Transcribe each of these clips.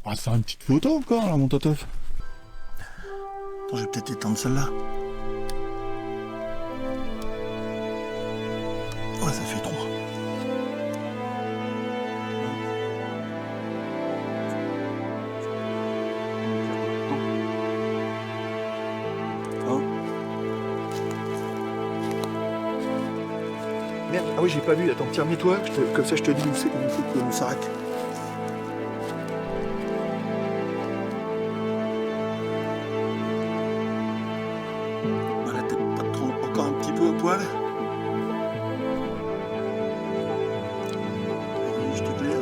On va se faire une petite photo encore là, mon toteuf. Attends, je vais peut-être éteindre celle-là. Ouais, ça fait 3. Merde, ah oui, j'ai pas vu. Attends, tiens, mets-toi, comme ça je te dis où c'est qu'il faut qu'on s'arrête. Voilà, t'es pas trop, encore un petit peu à poil. Je t'éclaire.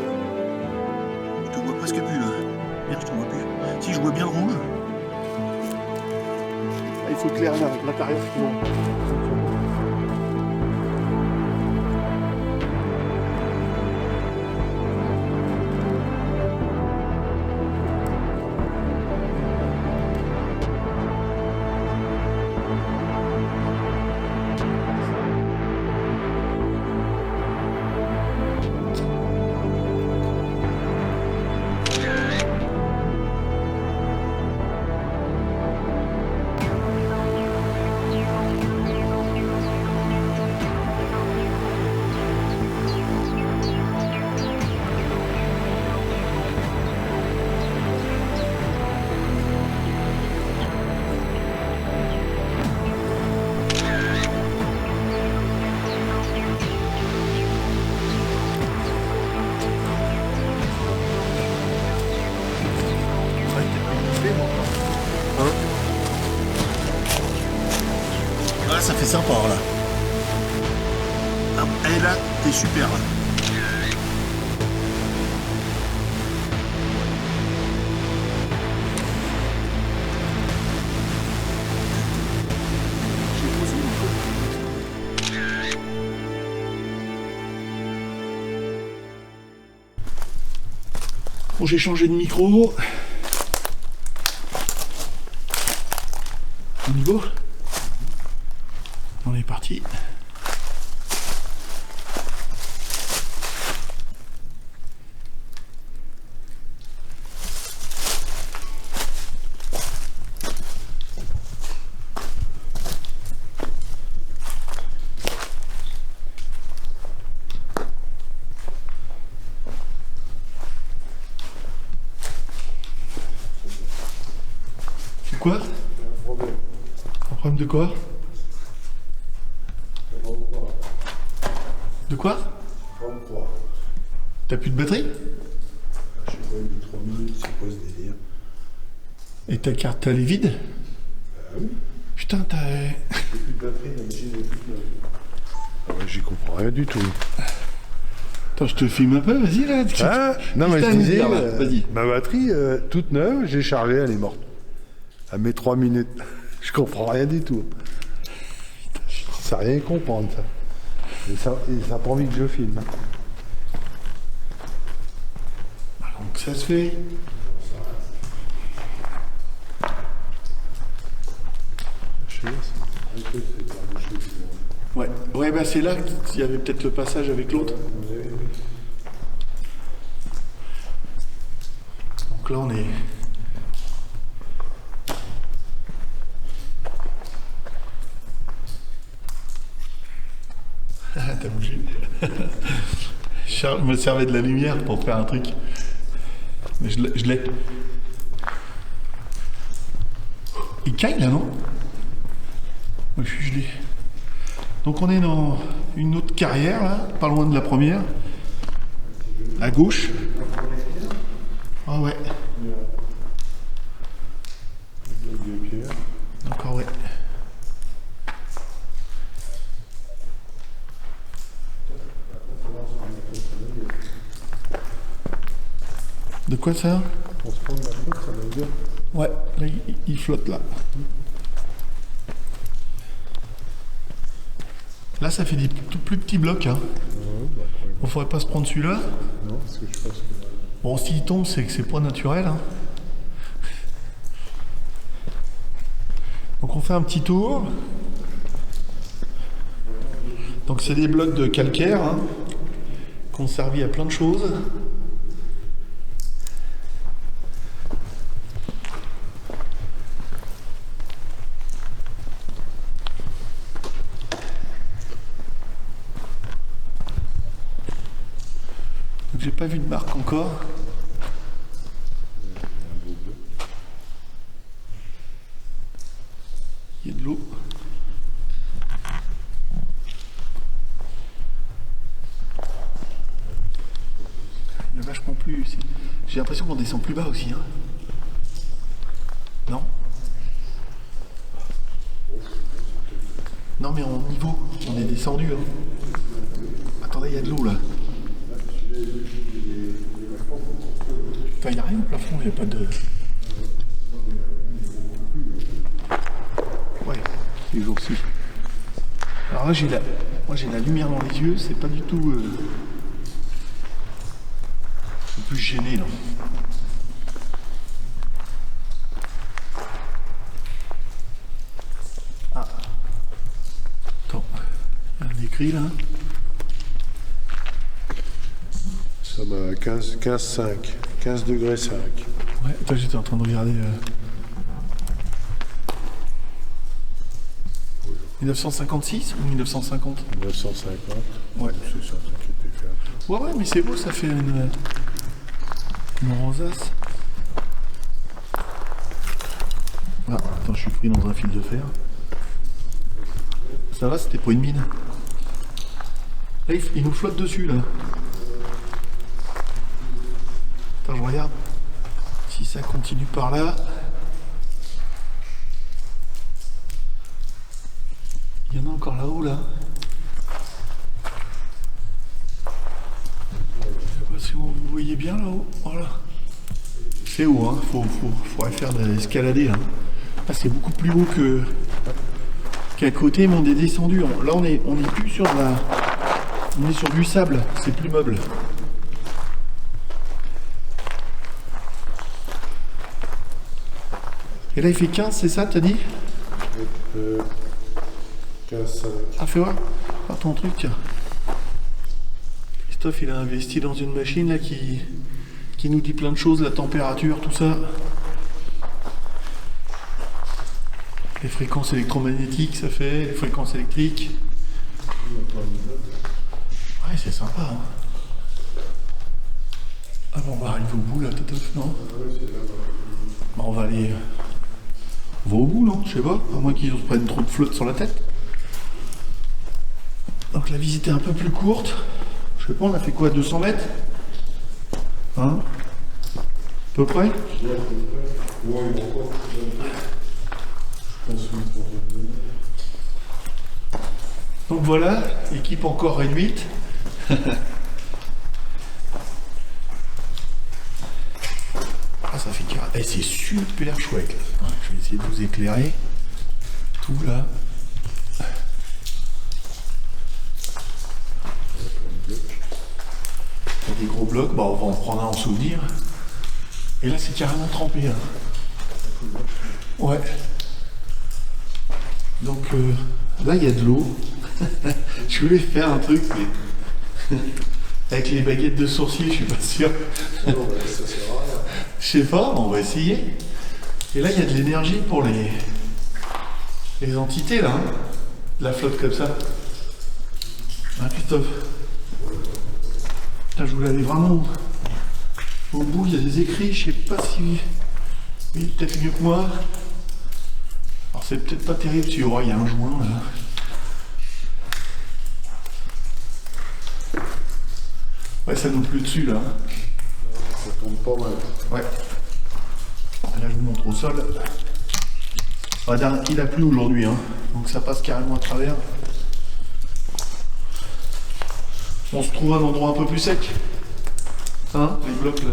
Je te vois presque plus là. Merde, je te vois plus. Si, je vois bien le rouge. Ah, il faut éclairer l'intérieur. Ah, ça fait sympa là. Ah, et là, t'es super là. Bon, j'ai changé de micro. Au niveau. On est parti. C'est quoi? Un problème de quoi? De quoi? T'as plus de batterie? Je sais pas, il est 3 minutes, c'est quoi ce délire? Et ta carte elle est vide? Ah oui, Putain, t'as... j'ai plus de batterie, la machine est toute neuve. Ah ouais, j'y comprends rien du tout. Attends, je te filme un peu, vas-y là. Ah, non mais Qu'est-ce que je t'as à nous disais, dire, là vas-y. ma batterie toute neuve, j'ai chargé, elle est morte. Elle met 3 minutes. Je comprends rien du tout. Je sais rien comprendre ça. Et ça n'a pas envie que je filme. Donc ça se fait. Ouais, ouais, bah c'est là qu'il y avait peut-être le passage avec l'autre. Donc là on est... Ah, t'as bougé. Je me servais de la lumière pour faire un truc. Mais je l'ai. Il caille là, non? Moi je suis gelé. Donc on est dans une autre carrière là, pas loin de la première. À gauche. Ah ouais. Encore ouais. De quoi ça? Pour se prendre la faute, ça veut dire. Ouais, là il flotte là. Là ça fait des tout plus petits blocs. Hein. Bon, faudrait pas se prendre celui-là. Non, parce que je pense que. Bon, s'il tombe, c'est que c'est pas naturel. Hein. Donc on fait un petit tour. Donc c'est des blocs de calcaire hein, qui ont servi à plein de choses. J'ai pas vu de marque encore. Il y a de l'eau. Il y a vachement plus ici. J'ai l'impression qu'on descend plus bas aussi. Hein. Non? Non mais en niveau, on est descendu. Hein. Attendez, il y a de l'eau là. Enfin, il n'y a rien au plafond, il n'y a pas de... Ouais, les jours-ci. Alors là, moi j'ai la lumière dans les yeux, c'est pas du tout... Je suis plus gêné là. Ah. Attends, il y a un écrit là. Ça m'a 15,5. 15 degrés 5. Ouais, attends, j'étais en train de regarder... 1956 ou 1950? 950. Ouais. C'est ça qui était fait. Ouais, mais c'est beau, ça fait une rosace. Ah, attends, je suis pris dans un fil de fer. Ça va, c'était pas une mine. Là, il nous flotte dessus, là. Attends, je regarde. Si ça continue par là... Il y en a encore là-haut, là. Je sais pas si vous voyez bien là-haut. Voilà. C'est haut, hein. Faudrait faire de l'escalader, là. Ah, c'est beaucoup plus haut qu'à côté, mais on est descendu. Là, on est plus sur de la... On est sur du sable. C'est plus meuble. Et là, il fait 15, c'est ça, t'as dit? 15,5. Ah, fais voir. Par ton truc, tiens. Christophe, il a investi dans une machine là qui nous dit plein de choses, la température, tout ça. Les fréquences électromagnétiques, ça fait, les fréquences électriques. Ouais, c'est sympa. Hein. Ah bon, on va arriver au bout là, Totof, non? Bah, on va aller... On va au bout, non? Je sais pas, à moins qu'ils se prennent trop de flotte sur la tête. Donc la visite est un peu plus courte. Je sais pas, on a fait quoi, 200 mètres? Hein? À peu près? Donc voilà, équipe encore réduite. Ah, ça fait carré. Eh, c'est super chouette là. Je vais essayer de vous éclairer. Tout là. Il y a des gros blocs, bah, on va en prendre un en souvenir. Et là c'est carrément trempé. Hein. Ouais. Donc là il y a de l'eau. Je voulais faire un truc, mais avec les baguettes de sourcils, je suis pas sûr. Je sais pas, on va essayer. Et là il y a de l'énergie pour les entités là. Hein. De la flotte comme ça. Hein, Christophe? Là, je voulais aller vraiment au bout, il y a des écrits, je sais pas si... Oui, peut-être mieux que moi. Alors c'est peut-être pas terrible si il y a un joint là. Ouais, ça nous pleut dessus là. Ça tombe pas mal. Ouais. Là, je vous montre au sol. Il a plu aujourd'hui, hein. Donc ça passe carrément à travers. On se trouve un endroit un peu plus sec. Hein, les blocs là.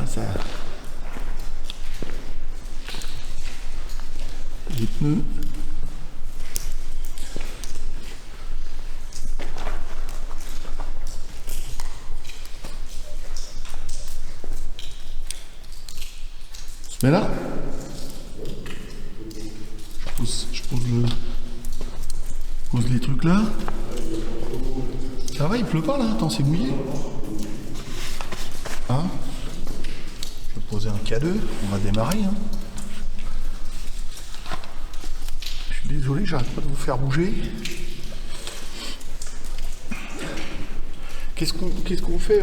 Voilà, ça. Les pneus. Mais là, je pose les trucs là. Ça va, il pleut pas là, attends, c'est mouillé. Hein? Je vais poser un K2, on va démarrer. Hein. Je suis désolé, j'arrête pas de vous faire bouger. Qu'est-ce qu'on fait?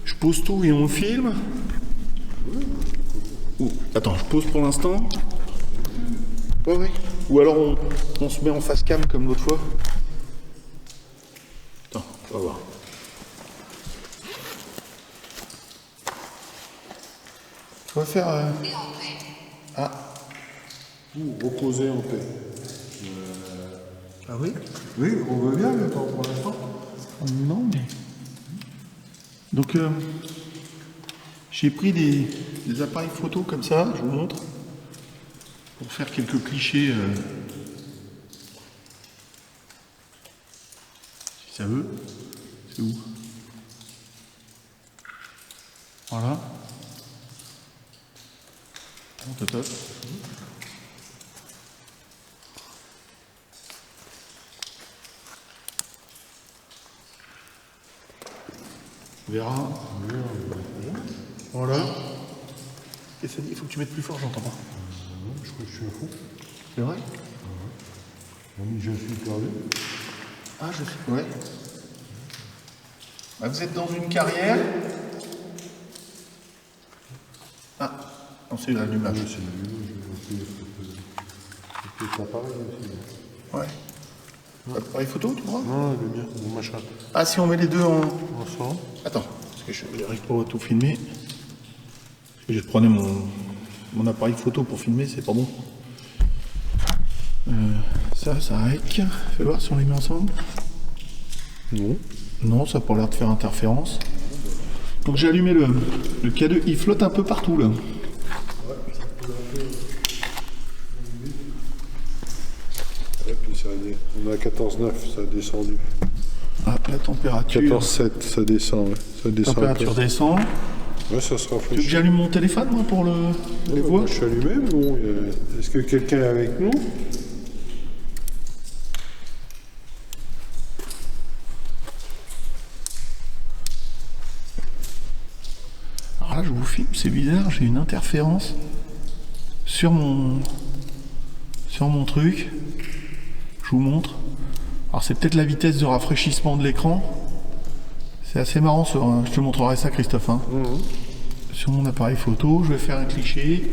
Je pose tout et on filme. Attends, je pose pour l'instant. Ouais. Ou alors on se met en face cam comme l'autre fois. Attends, on va voir. On va faire... Ah. Reposer en paix. Ah oui? Oui, on veut bien, mais pas pour l'instant. Non, mais... Donc, j'ai pris des appareils photo comme ça, je vous montre, pour faire quelques clichés, si ça veut. C'est où? Voilà. Bon, top. On verra. Voilà. Et ça dit, il faut que tu mettes plus fort, j'entends pas. Je crois que je suis un fou. C'est vrai? Je suis perdu. Ah, je suis. Ouais. Bah, vous êtes dans une carrière. Ah, non, c'est l'allumage. C'est l'allumage. C'est pas pareil aussi. Ouais. Appareil photo, tu crois? Non, le mien, mon machin. Ah, si on met les deux en. Ensemble. Attends, parce que je n'arrive pas à tout filmer. Parce que je prenais mon appareil photo pour filmer, c'est pas bon. Ça rec. Fais voir si on les met ensemble. Non. Non, ça n'a pas l'air de faire interférence. Donc j'ai allumé le K2, il flotte un peu partout là. Et puis on est à 14,9, ça a descendu. Ah, la température. 14,7, ça descend, ouais. Ça descend. Température descend. Ouais, ça se Tu veux que rafraîchit. j'allume mon téléphone moi pour les voix? Je suis allumé, mais bon, est-ce que quelqu'un est avec nous? Alors là je vous filme, c'est bizarre, j'ai une interférence sur mon truc. Je vous montre. Alors c'est peut-être la vitesse de rafraîchissement de l'écran. C'est assez marrant, je te montrerai ça Christophe. Hein. Sur mon appareil photo, je vais faire un cliché.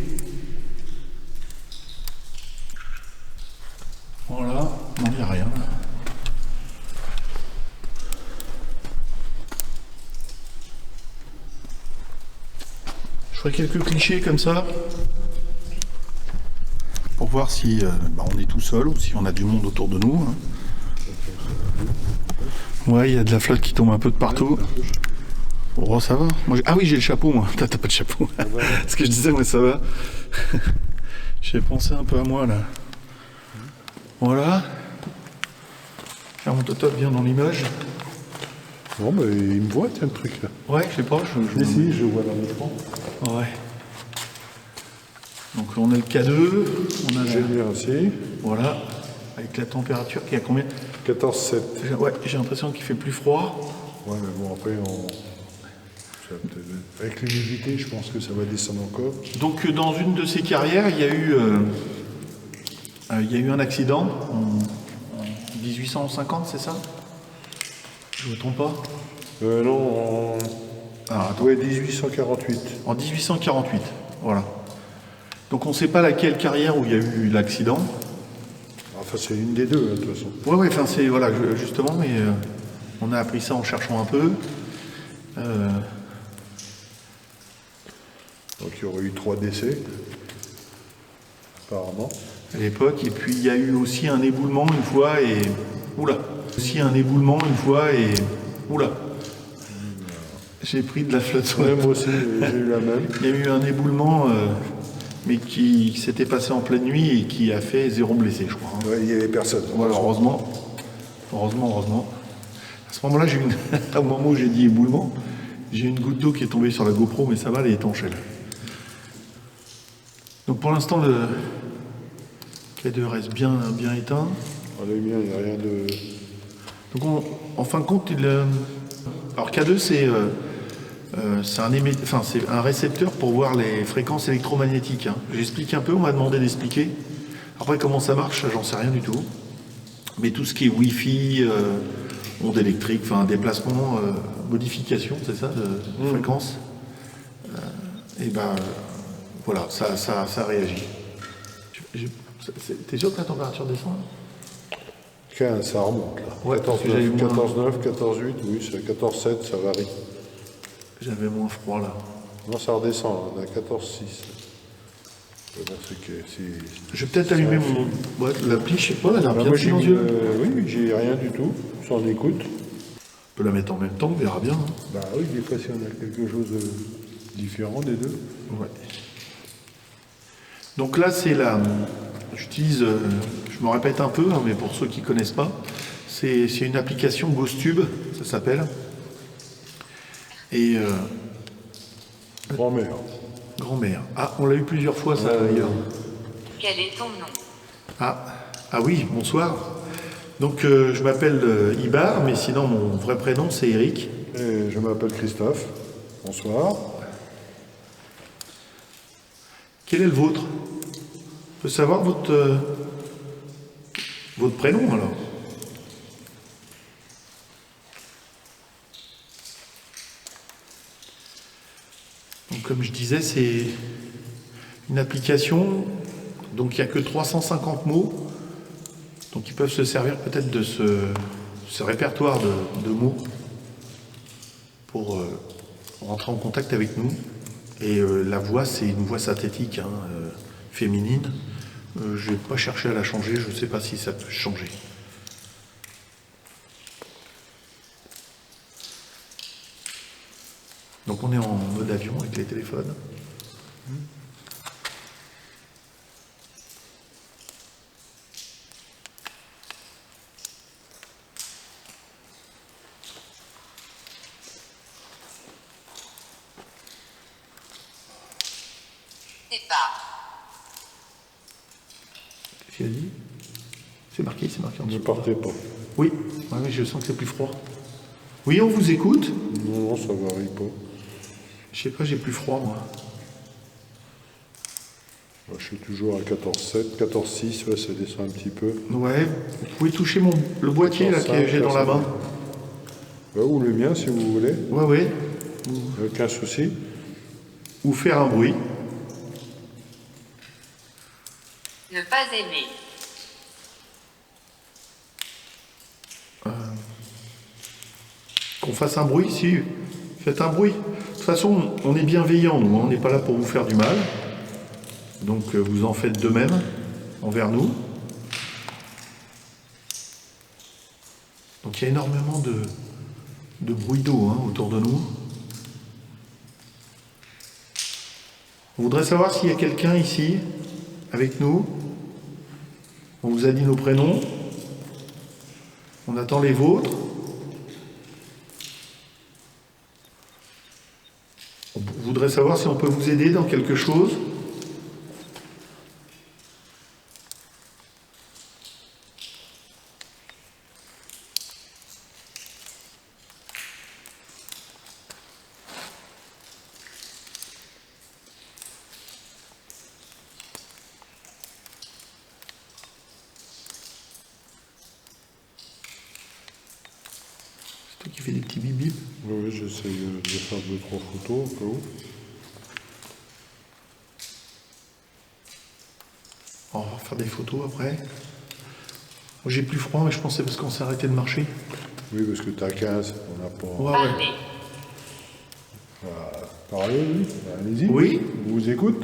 Voilà, non il n'y a rien. Je ferai quelques clichés comme ça. Pour voir si on est tout seul ou si on a du monde autour de nous. Hein. Ouais, il y a de la flotte qui tombe un peu de partout. Oh, ça va. Ah oui, j'ai le chapeau, moi. T'as pas de chapeau. Ce que je disais, mais ça va. J'ai pensé un peu à moi, là. Voilà. Faire mon top bien dans l'image. Non, mais il me voit, tiens, le truc, là. Ouais, je sais pas. Si, je vois dans l'écran. Ouais. Donc on a le K2. On a J'ai bien aussi. Voilà. Avec la température qui est à combien? 14,7. Ouais, j'ai l'impression qu'il fait plus froid. Ouais, mais bon, après, avec l'humidité, je pense que ça va descendre encore. Donc dans une de ces carrières, il y a eu un accident en 1850, c'est ça? Je ne me trompe pas? Non, ouais, 1848. En 1848, voilà. Donc on ne sait pas laquelle carrière où il y a eu l'accident. Enfin, c'est une des deux, hein, de toute façon. Ouais, enfin c'est, voilà, justement, mais on a appris ça en cherchant un peu. Donc il y aurait eu 3 décès, apparemment. À l'époque, et puis il y a eu aussi un éboulement une fois et... Oula. Aussi un éboulement une fois et... Oula. J'ai pris de la flotte. Ouais, moi aussi, j'ai eu la même. Il y a eu un éboulement, mais qui s'était passé en pleine nuit et qui a fait 0 blessé, je crois. Hein. Ouais, il n'y avait personne. Voilà, heureusement. Heureusement. À ce moment-là, j'ai une... au moment où j'ai dit éboulement, j'ai une goutte d'eau qui est tombée sur la GoPro, mais ça va, elle est étanche, elle. Donc pour l'instant, le K2 reste bien éteint. Allez, bien, il n'y a rien de... Donc en fin de compte, alors K2, c'est un récepteur pour voir les fréquences électromagnétiques. Hein. J'explique un peu, on m'a demandé d'expliquer. Après, comment ça marche, j'en sais rien du tout. Mais tout ce qui est Wi-Fi, ondes électriques, enfin déplacement, modification, c'est ça, de fréquence. Et ben voilà, ça réagit. T'es sûr que la température descend là 15, ça remonte là. Ouais, 14,9, 14,9, 14,8, oui, c'est 14,7, ça varie. J'avais moins froid là. Non, ça redescend, là, on a 14,6. Je vais peut-être allumer l'appli, je sais pas, elle a bien silencieux. Oui, j'ai rien du tout, sans écoute. On peut la mettre en même temps, on verra bien. Hein. Bah oui, des fois si on a quelque chose de différent des deux. Ouais. Donc là, c'est j'utilise, je me répète un peu, hein, mais pour ceux qui ne connaissent pas, c'est une application GhostTube, ça s'appelle. Et Grand-mère. grand-mère. Ah, on l'a eu plusieurs fois ça d'ailleurs. Quel est ton nom? Ah oui, bonsoir. Donc je m'appelle Ibar, mais sinon mon vrai prénom c'est Eric. Et je m'appelle Christophe. Bonsoir. Quel est le vôtre? On peut savoir votre prénom alors? Donc comme je disais, c'est une application, donc il n'y a que 350 mots, donc ils peuvent se servir peut-être de ce répertoire de mots pour rentrer en contact avec nous. Et la voix, c'est une voix synthétique, hein, féminine. Je n'ai pas cherché à la changer, je ne sais pas si ça peut changer. Donc on est en mode avion avec les téléphones. Départ. Qu'est-ce qu'il a dit? C'est marqué en Ne dessous. partez pas. Oui, ouais, mais je sens que c'est plus froid. Oui, on vous écoute. Non, ça varie pas. Je sais pas, j'ai plus froid moi. Moi, je suis toujours à 14,7, 14,6, ouais, ça descend un petit peu. Ouais, vous pouvez toucher le boîtier là que j'ai dans la main. Bah, ou le mien si vous voulez, Ouais. aucun souci. Ou faire un bruit. Ne pas aimer. Qu'on fasse un bruit, si. Faites un bruit. De toute façon, on est bienveillants, nous. On n'est pas là pour vous faire du mal. Donc vous en faites de même envers nous. Donc il y a énormément de bruit d'eau hein, autour de nous. On voudrait savoir s'il y a quelqu'un ici avec nous. On vous a dit nos prénoms. On attend les vôtres. On voudrait savoir si on peut vous aider dans quelque chose. C'est toi qui fais des petits bip bip. Oui, j'essaie de faire 2-3 photos au cas où. On va faire des photos après. J'ai plus froid, mais je pensais parce qu'on s'est arrêté de marcher. Oui, parce que tu as 15, on n'a pas... Ouais. Parler. Parlez, oui. Allez-y. Oui. On vous écoute.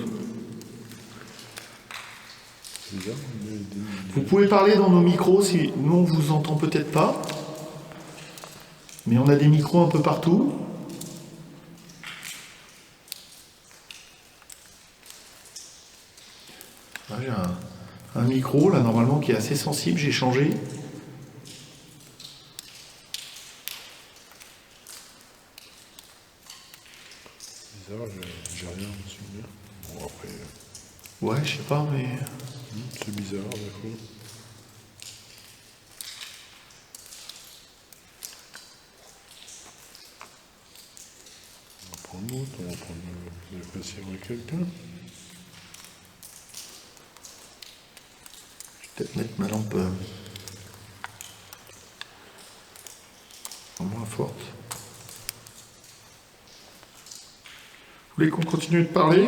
C'est bizarre. Vous pouvez parler dans nos micros si nous on vous entend peut-être pas. Mais on a des micros un peu partout. j'ai un micro là normalement qui est assez sensible, j'ai changé. Bizarre, j'ai rien à me souvenir. Bon, après, Ouais, je sais pas, mais. c'est bizarre, d'accord. On va prendre l'autre, on va prendre le passer avec quelqu'un. Je vais peut-être mettre ma lampe moins forte. Vous voulez qu'on continue de parler?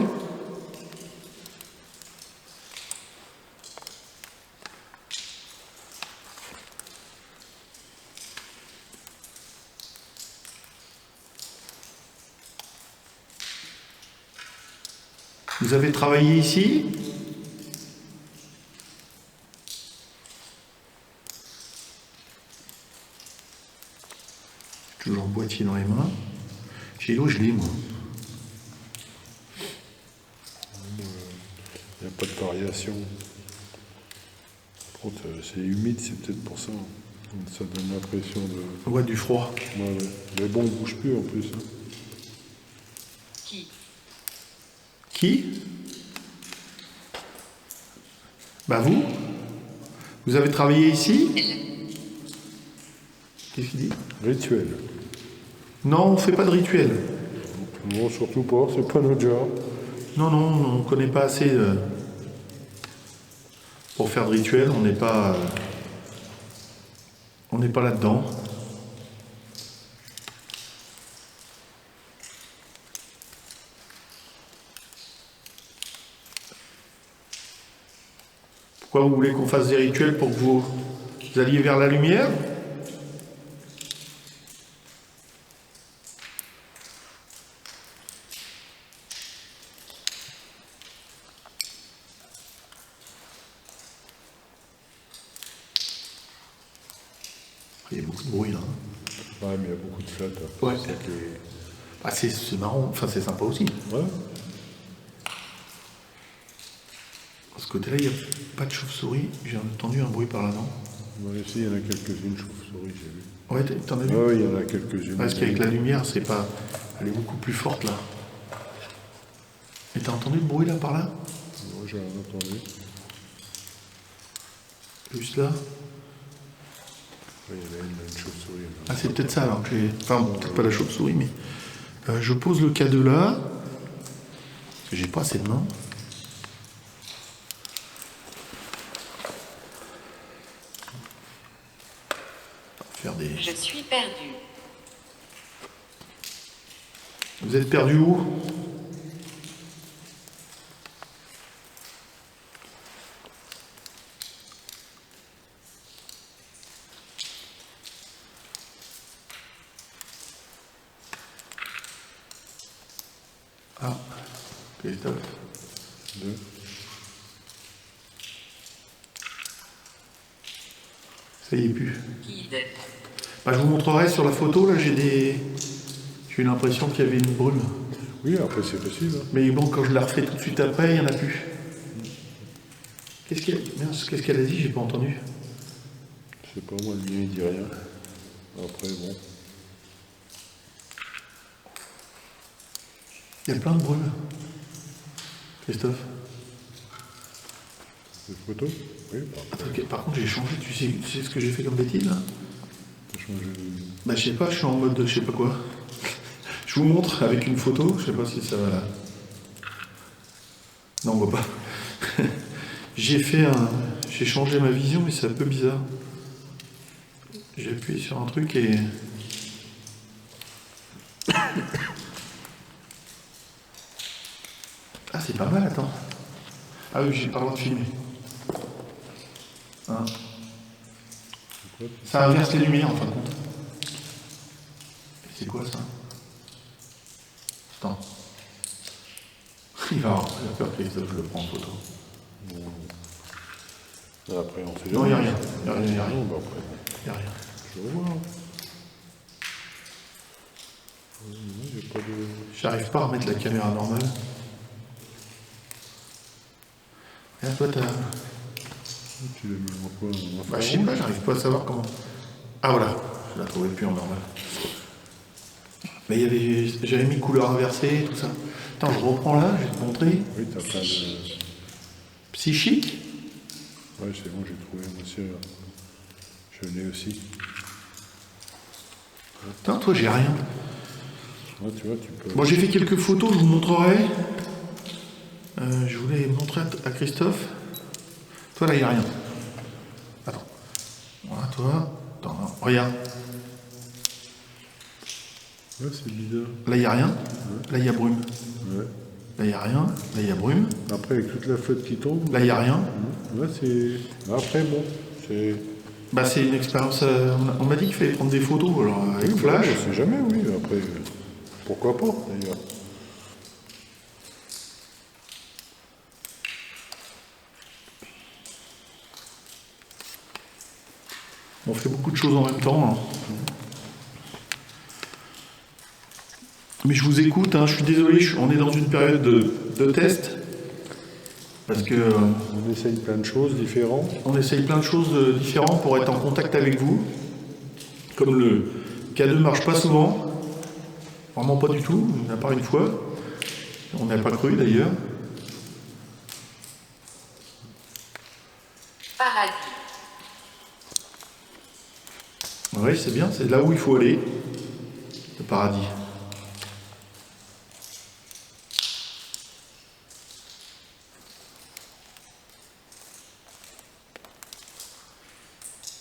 Vous avez travaillé ici? Toujours le boîtier dans les mains. J'ai l'eau gelée, moi. Il n'y a pas de variation. Par contre, c'est humide, c'est peut-être pour ça. Ça donne l'impression de... On voit du froid. Ouais, ouais. Mais bon, on bouge plus en plus. Hein. Qui? Bah vous? Vous avez travaillé ici? Qu'est-ce qu'il dit? Rituel. Non, on fait pas de rituel. Non, surtout pas, c'est pas notre genre. Non, non, on connaît pas assez pour faire de rituel, on n'est pas là-dedans. Pourquoi vous voulez qu'on fasse des rituels pour que vous alliez vers la lumière? Il y a beaucoup de bruit là. Ouais, mais il y a beaucoup de flotte. Ouais. C'est ça qui est- Ah, c'est marrant, enfin c'est sympa aussi. Ouais. De ce côté-là, il n'y a pas de chauve-souris. J'ai entendu un bruit par là, non? Ouais, ici, il y en a quelques-unes, chauves-souris, j'ai vu. Ouais, t'en as vu? Ouais, il y en a quelques-unes. Parce qu'avec la lumière, c'est pas. Elle est beaucoup plus forte là. Et t'as entendu le bruit là par là? Moi, j'ai rien entendu. Juste là? Ouais, il y en a une chauve-souris. Là. Ah, c'est peut-être ça alors que j'ai. Enfin, peut-être pas la chauve-souris, mais. Je pose le K2 là. Parce que j'ai pas assez de mains. Faire des. Je suis perdu. Vous êtes perdu où? Ah, Christophe. Deux. Ça y est plus. Guide. Bah, je vous montrerai sur la photo, là j'ai eu l'impression qu'il y avait une brume. Oui, après, c'est possible. Hein. Mais bon, quand je la refais tout de suite après, il n'y en a plus. Qu'est-ce qu'elle a dit? J'ai pas entendu. Je sais pas, moi, le mien, il dit rien. Après, bon. Il y a plein de brume. Christophe. Des photos? Oui, bah, Attends, par contre, j'ai changé. Tu sais ce que j'ai fait comme bêtise là? t'as changé. Bah, je sais pas, je suis en mode de je sais pas quoi. Je vous montre avec une photo, je sais pas si ça va là. Non, on voit pas. J'ai changé ma vision, mais c'est un peu bizarre. J'ai appuyé sur un truc et. Ah, c'est pas mal, attends. Ah oui, j'ai pas le droit de filmer. Hein. Ça inverse les lumières en fin de compte. C'est quoi ça? Attends. Il va avoir peur que je le prends en photo. Après, on sait Non, il n'y a jamais. rien. Il n'y a rien, il y a rien. Non, bah après, bon. Il y a rien. Je vais voir. J'ai pas de... J'arrive pas à remettre la caméra normale. Regarde, toi, t'as... Tu l'as mis en quoi? En Bah, je sais pas, j'arrive pas à savoir comment. Ah voilà, je la trouvais plus en normal. Mais il y avait, j'avais mis couleur inversée, tout ça. Attends, je reprends là, je vais te montrer. Oui, t'as plein de... Psychique. Ouais, c'est bon, j'ai trouvé, monsieur. Je l'ai aussi. Attends, toi, j'ai rien. Ouais, tu vois, tu peux... Bon, j'ai fait quelques photos, je vous montrerai. Je voulais montrer à Christophe. Toi, là, il n'y a rien. Attends. Voilà, toi. Attends, non, regarde. Ouais, c'est bizarre. Là, il n'y a rien. Là, il y a brume. Ouais. Là, il n'y a rien. Là, il y a brume. Après, avec toute la flotte qui tombe... Là, il n'y a rien. Ouais, c'est... Après, bon, c'est... Bah, c'est une expérience. On m'a dit qu'il fallait prendre des photos, alors avec Oui, flash. on sait jamais, oui. Après, pourquoi pas, d'ailleurs. On fait beaucoup de choses en même temps. Hein. Mais je vous écoute, hein, je suis désolé, on est dans une période de test. Parce que On essaye plein de choses différentes. on essaye plein de choses différentes pour être en contact avec vous. Comme le K2 marche pas souvent. Vraiment pas du tout, à part une fois. On n'a pas cru d'ailleurs. Paradis. Oui, c'est bien, c'est là où il faut aller. Le paradis.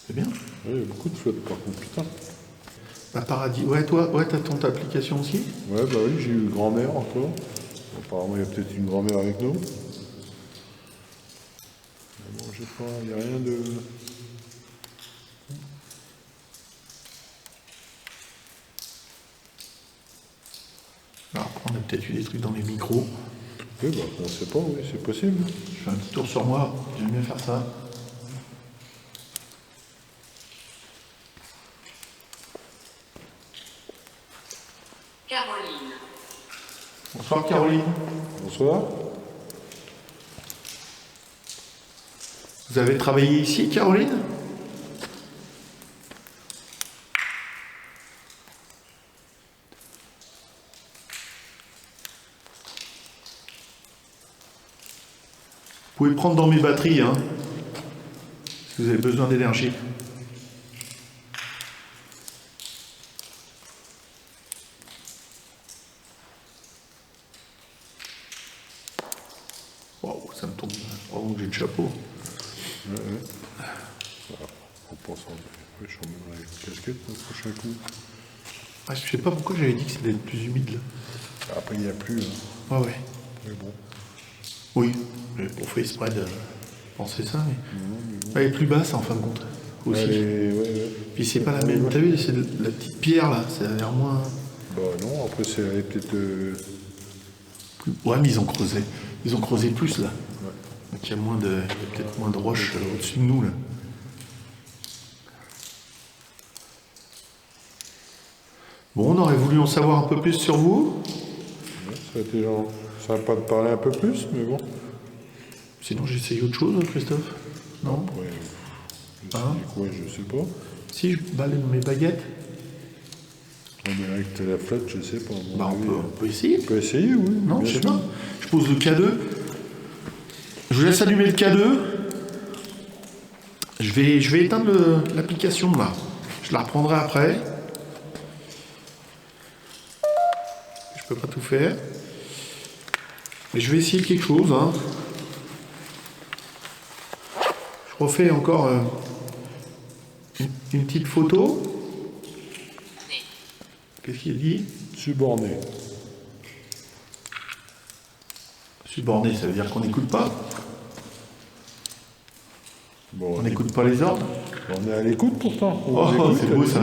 C'est bien. Ouais, il y a beaucoup de flottes, par contre, putain. Bah, paradis. Ouais, toi, ouais, t'as ton application aussi. Ouais, bah oui, j'ai eu grand-mère encore. Apparemment, il y a peut-être une grand-mère avec nous. Mais bon, je sais pas, il n'y a rien de... Alors, on a peut-être eu des trucs dans les micros. Oui, bah, on sait pas, oui, c'est possible. Je fais un petit tour sur moi, j'aime bien faire ça. Caroline. Bonsoir Caroline. Bonsoir. Vous avez travaillé ici, Caroline? Vous pouvez prendre dans mes batteries, hein, si vous avez besoin d'énergie. Waouh, ça me tombe. Bravo que j'ai le chapeau. Ouais, ouais. Voilà. On pense en... Oui, je remets la casquette pour le prochain coup. Ah, je sais pas pourquoi j'avais dit que c'était le plus humide là. Après, il n'y a plus, hein. Ah ouais. Mais bon. Oui, on fait exprès de penser ça, mais. Elle est plus basse en fin de compte. Aussi. Ouais, ouais. Puis c'est pas la même. T'as vu, c'est la petite pierre là, ça a l'air moins. Bah non, après, c'est elle est peut-être... Ouais, mais ils ont creusé. Ils ont creusé plus là. Donc il y a moins de. Il y a peut-être moins de roches au-dessus de nous là. Bon, on aurait voulu en savoir un peu plus sur vous. Ouais, ça a été genre... sympa de parler un peu plus, mais bon. Sinon, j'ai essayé autre chose, Christophe. Non. Ouais, Hein quoi, je sais pas. Si je balais mes baguettes, Non, mais avec la flotte, je sais pas. à mon bah avis, on peut essayer. on peut essayer, oui. Non, bien je sais sûr. pas. Je pose le K2. Je vous laisse allumer le K2. Je vais éteindre l'application là. Je la reprendrai après. Je peux pas tout faire. Mais je vais essayer quelque chose. Hein. Je refais encore une petite photo. Qu'est-ce qu'il dit? Suborné. Subordonné, ça veut dire qu'on n'écoute pas. Bon, On n'écoute pas les ordres. on est à l'écoute pourtant. On Oh, vous écoute, c'est beau ça.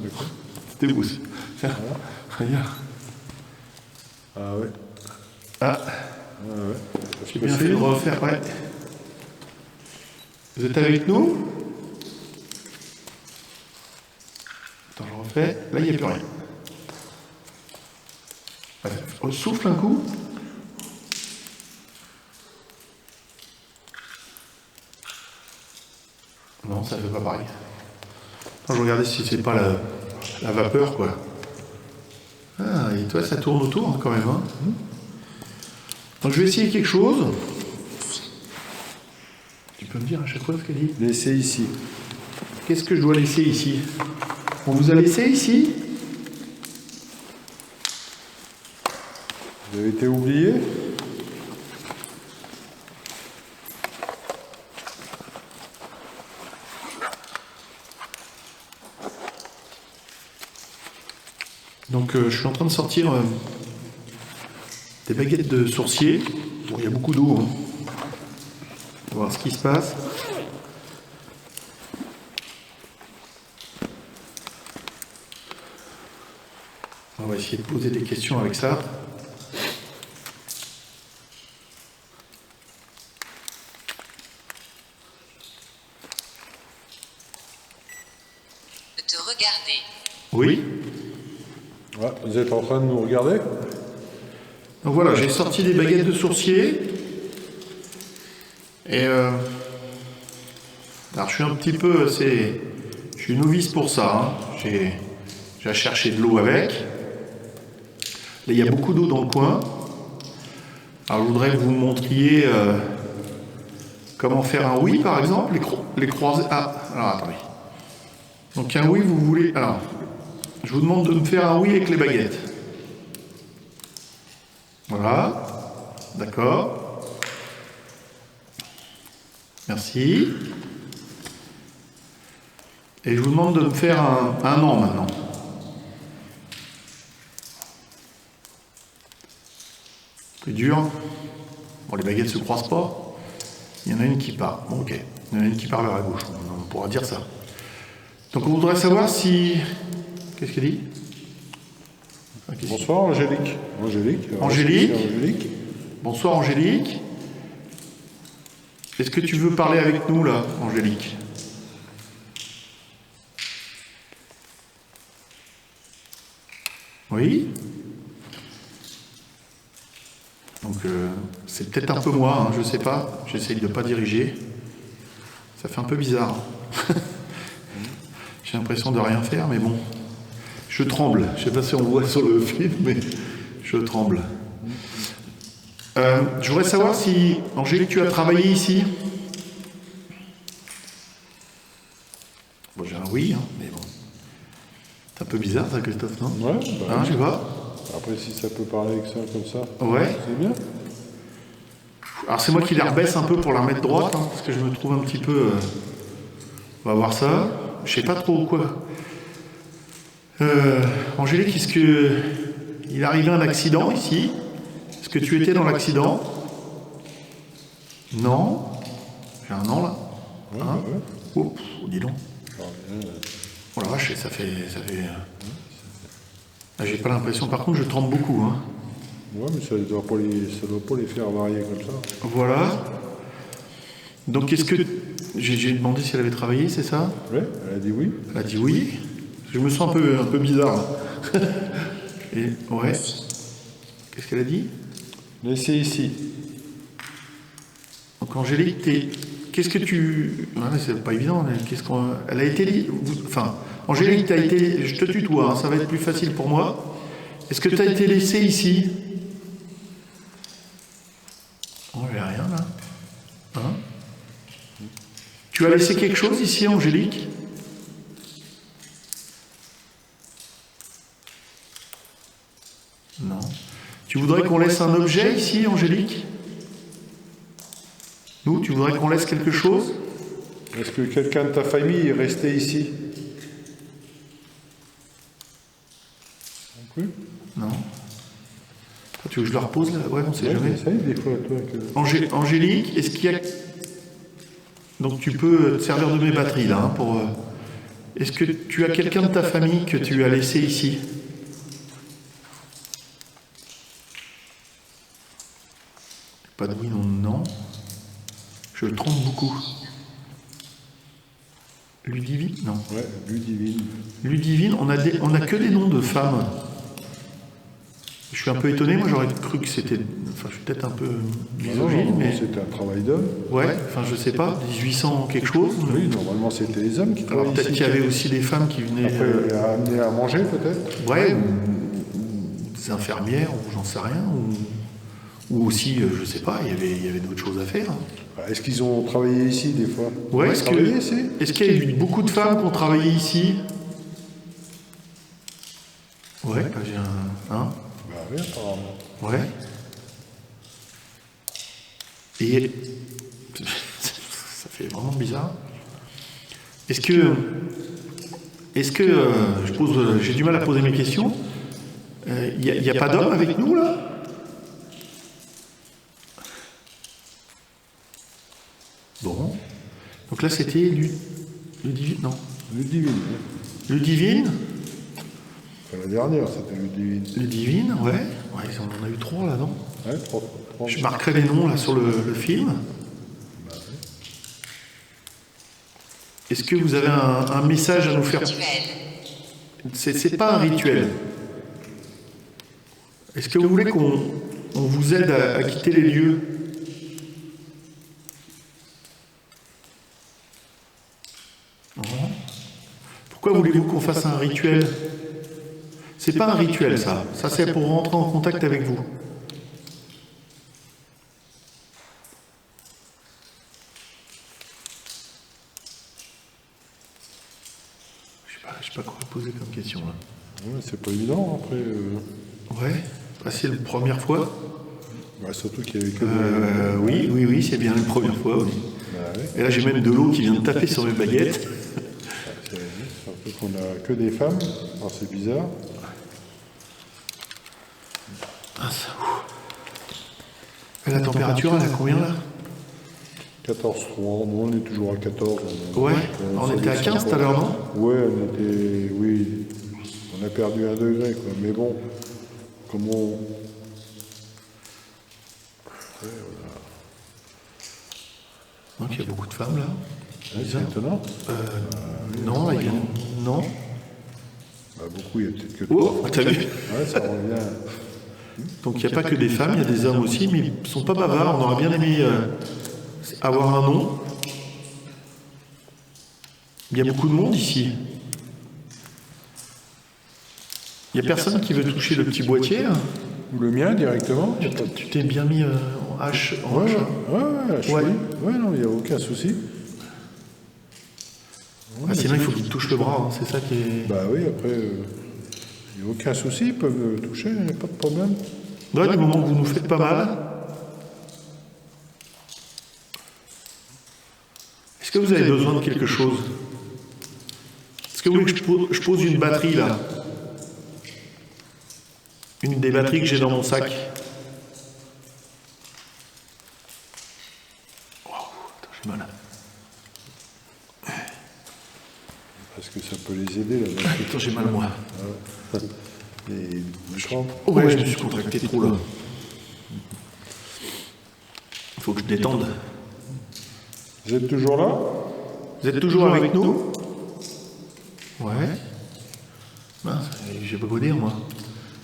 D'accord. C'était beau ça. Tiens, regarde. Ah ouais. Ah, Ah ouais. j'ai bien fait de refaire, ouais. Vous êtes avec nous? Attends, je refais. Là, il n'y a plus rien. Ouais, souffle un coup. Non, ça fait pas pareil. Attends, je regardais si c'est pas la vapeur, quoi. Ah, et toi, ça tourne autour, hein, quand même. Hein. Donc, je vais essayer quelque chose. Tu peux me dire à chaque fois ce qu'elle dit? Laissez ici. Qu'est-ce que je dois laisser ici? On vous a laissé ici? Vous avez été oublié? Donc je suis en train de sortir des baguettes de sourcier. Bon, il y a beaucoup d'eau. Hein. On va voir ce qui se passe. On va essayer de poser des questions avec ça. De te regarder. Oui. Ouais, vous êtes en train de nous regarder? Donc voilà, j'ai sorti des baguettes de sourcier. Et alors je suis un petit peu, je suis novice pour ça. Hein. J'ai cherché de l'eau avec. Là, il y a beaucoup d'eau dans le coin. Alors je voudrais que vous me montriez comment faire un oui, par exemple, les croisés. Ah, alors attendez. Donc un oui, vous voulez. Alors, je vous demande de me faire un oui avec les baguettes. Voilà. D'accord. Merci. Et je vous demande de me faire un non maintenant. C'est dur. Bon, les baguettes se croisent pas. Il y en a une qui part. Bon, ok. Il y en a une qui part vers la gauche. On pourra dire ça. Donc on voudrait savoir si... Qu'est-ce qu'elle dit? Bonsoir Angélique. Angélique. Angélique. Bonsoir Angélique. Est-ce que tu veux parler avec nous là, Angélique? Oui. Donc c'est peut-être un peu moi, hein, je sais pas. J'essaye de pas diriger. Ça fait un peu bizarre. J'ai l'impression de rien faire, mais bon. Je tremble. Je sais pas si on voit sur le film, mais je tremble. Je voudrais savoir si, Angélique, tu as travaillé ici? Bon, j'ai un oui, hein, mais bon. C'est un peu bizarre, ça, Christophe, non? Ouais, bah, Hein, je sais pas. après, si ça peut parler avec ça comme ça, Ouais. c'est bien. Alors, c'est moi qui la rebaisse un peu pour la remettre droite, hein, parce que je me trouve un petit peu... On va voir ça. Je sais pas trop quoi. Angélique, est-ce que il arrivait un accident ici? Est-ce que tu étais dans l'accident? Non. J'ai un non là. Hein? Oh, dis donc. Oh la vache, ça fait. Ah, j'ai pas l'impression. Par contre, je tremble beaucoup. Hein. Ouais, mais ça doit pas les faire varier comme ça. Voilà. Donc, est-ce que j'ai demandé si elle avait travaillé, c'est ça? Ouais, elle a dit oui. Elle a dit oui. Je me sens un peu bizarre. Là. Et ouais. Qu'est-ce qu'elle a dit? Laissez ici. Donc Angélique, qu'est-ce que tu... Ouais, c'est pas évident. Elle a été... Enfin, Angélique, t'as été... Je te tutoie, hein, ça va être plus facile pour moi. Est-ce que tu as été laissée ici? Oh, j'ai rien là. Hein? Tu as laissé quelque chose ici, Angélique? Non. Tu voudrais qu'on laisse un objet ici, Angélique? Nous, tu voudrais qu'on laisse quelque chose? Est-ce que quelqu'un de ta famille est resté ici? Non plus? Non. Toi, tu veux que je le repose là? Ouais, on sait Ouais, jamais. essaye des fois, toi. Que... Angélique, est-ce qu'il y a... Donc tu peux te servir de mes batteries là, hein, pour... Est-ce que tu as quelqu'un de ta famille que tu as laissé ici? Pas de oui, non, non. Je trompe beaucoup. Ludivine? Non. Ouais, Ludivine. Ludivine, on a que des noms de femmes. Je suis un peu étonné, moi j'aurais cru que c'était... Enfin, je suis peut-être un peu misogyne, mais... C'était un travail d'homme. Ouais, enfin je sais pas, 1800 quelque chose. Oui, normalement c'était les hommes qui Alors travaillaient peut-être ici. qu'il y avait aussi des femmes qui venaient... Après, amener à manger peut-être. ouais, ou des infirmières, ou j'en sais rien, ou aussi, je sais pas, il y avait d'autres choses à faire. Est-ce qu'ils ont travaillé ici des fois? Ouais, Ils ont travaillé ici? est-ce qu'il y a eu beaucoup de femmes qui ont travaillé ici? Ouais, bah, j'ai un... Hein? Bah oui, apparemment. Ouais. Et... ça fait vraiment bizarre. Est-ce que j'ai du mal à poser mes questions. Il n'y a pas d'homme avec nous, là? Bon. Donc là, c'était Ludivine, non? Ludivine. Ludivine? Enfin, la dernière, c'était Ludivine. Ludivine, ouais. Ouais, on en a eu 3, là, non? Ouais, trois. Je marquerai les noms, là, sur le film. Est-ce que vous avez un message à nous faire? C'est pas un rituel. Est-ce que vous voulez qu'on vous aide à quitter les lieux? Non. Pourquoi voulez-vous qu'on fasse un rituel? C'est pas un rituel, ça. Ça, c'est pour rentrer en contact avec vous. Je sais pas quoi poser comme question, là. Ouais, c'est pas évident après. Ouais, bah, c'est la première fois. Ouais, surtout qu'il y avait que Oui, c'est bien la première fois, oui. Bah, ouais. Et là, j'ai même de l'eau qui vient de taper sur mes baguettes. Surtout qu'on a que des femmes. Alors c'est bizarre. Ah, ça, et la température, elle a combien, là? 14,3. Nous, on est toujours à 14. Ouais, on était à 15 tout à l'heure, non? Ouais, on était. Oui. On a perdu 1 degré, quoi. Mais bon, comme on. Donc il y a beaucoup de femmes, là. Ouais, c'est étonnant. Non, là, non. Bah, beaucoup, il y a peut-être que Oh, trois. t'as vu? Ouais, ça revient. Donc il n'y a pas que des femmes, il y a des hommes aussi, mais ils ne sont pas bavards. On aurait bien aimé avoir un nom. Il y a beaucoup de monde ici. Il n'y a personne qui veut toucher le petit boîtier, là? Ou le mien directement. Tu t'es bien mis en H. Ouais, je Ouais. ouais, non, il n'y a aucun souci. Ah, sinon, il faut qu'il touche le bras, hein, c'est ça qui est... Bah oui, après, il n'y a aucun souci, ils peuvent me toucher, il n'y a pas de problème. Ouais, du moment que vous nous faites pas mal. Est-ce que vous avez besoin de quelque chose? Est-ce que vous voulez que je pose une batterie, là? Une des batteries que j'ai dans mon sac. Oh, attends, j'ai mal. Parce que ça peut les aider, là. Attends, j'ai mal, moi. Et je rentre. Ouais, je me suis contracté trop, là. Il faut que je détende. Vous êtes toujours là? Vous êtes toujours avec nous? Ouais. Mince, j'ai pas beau dire, moi.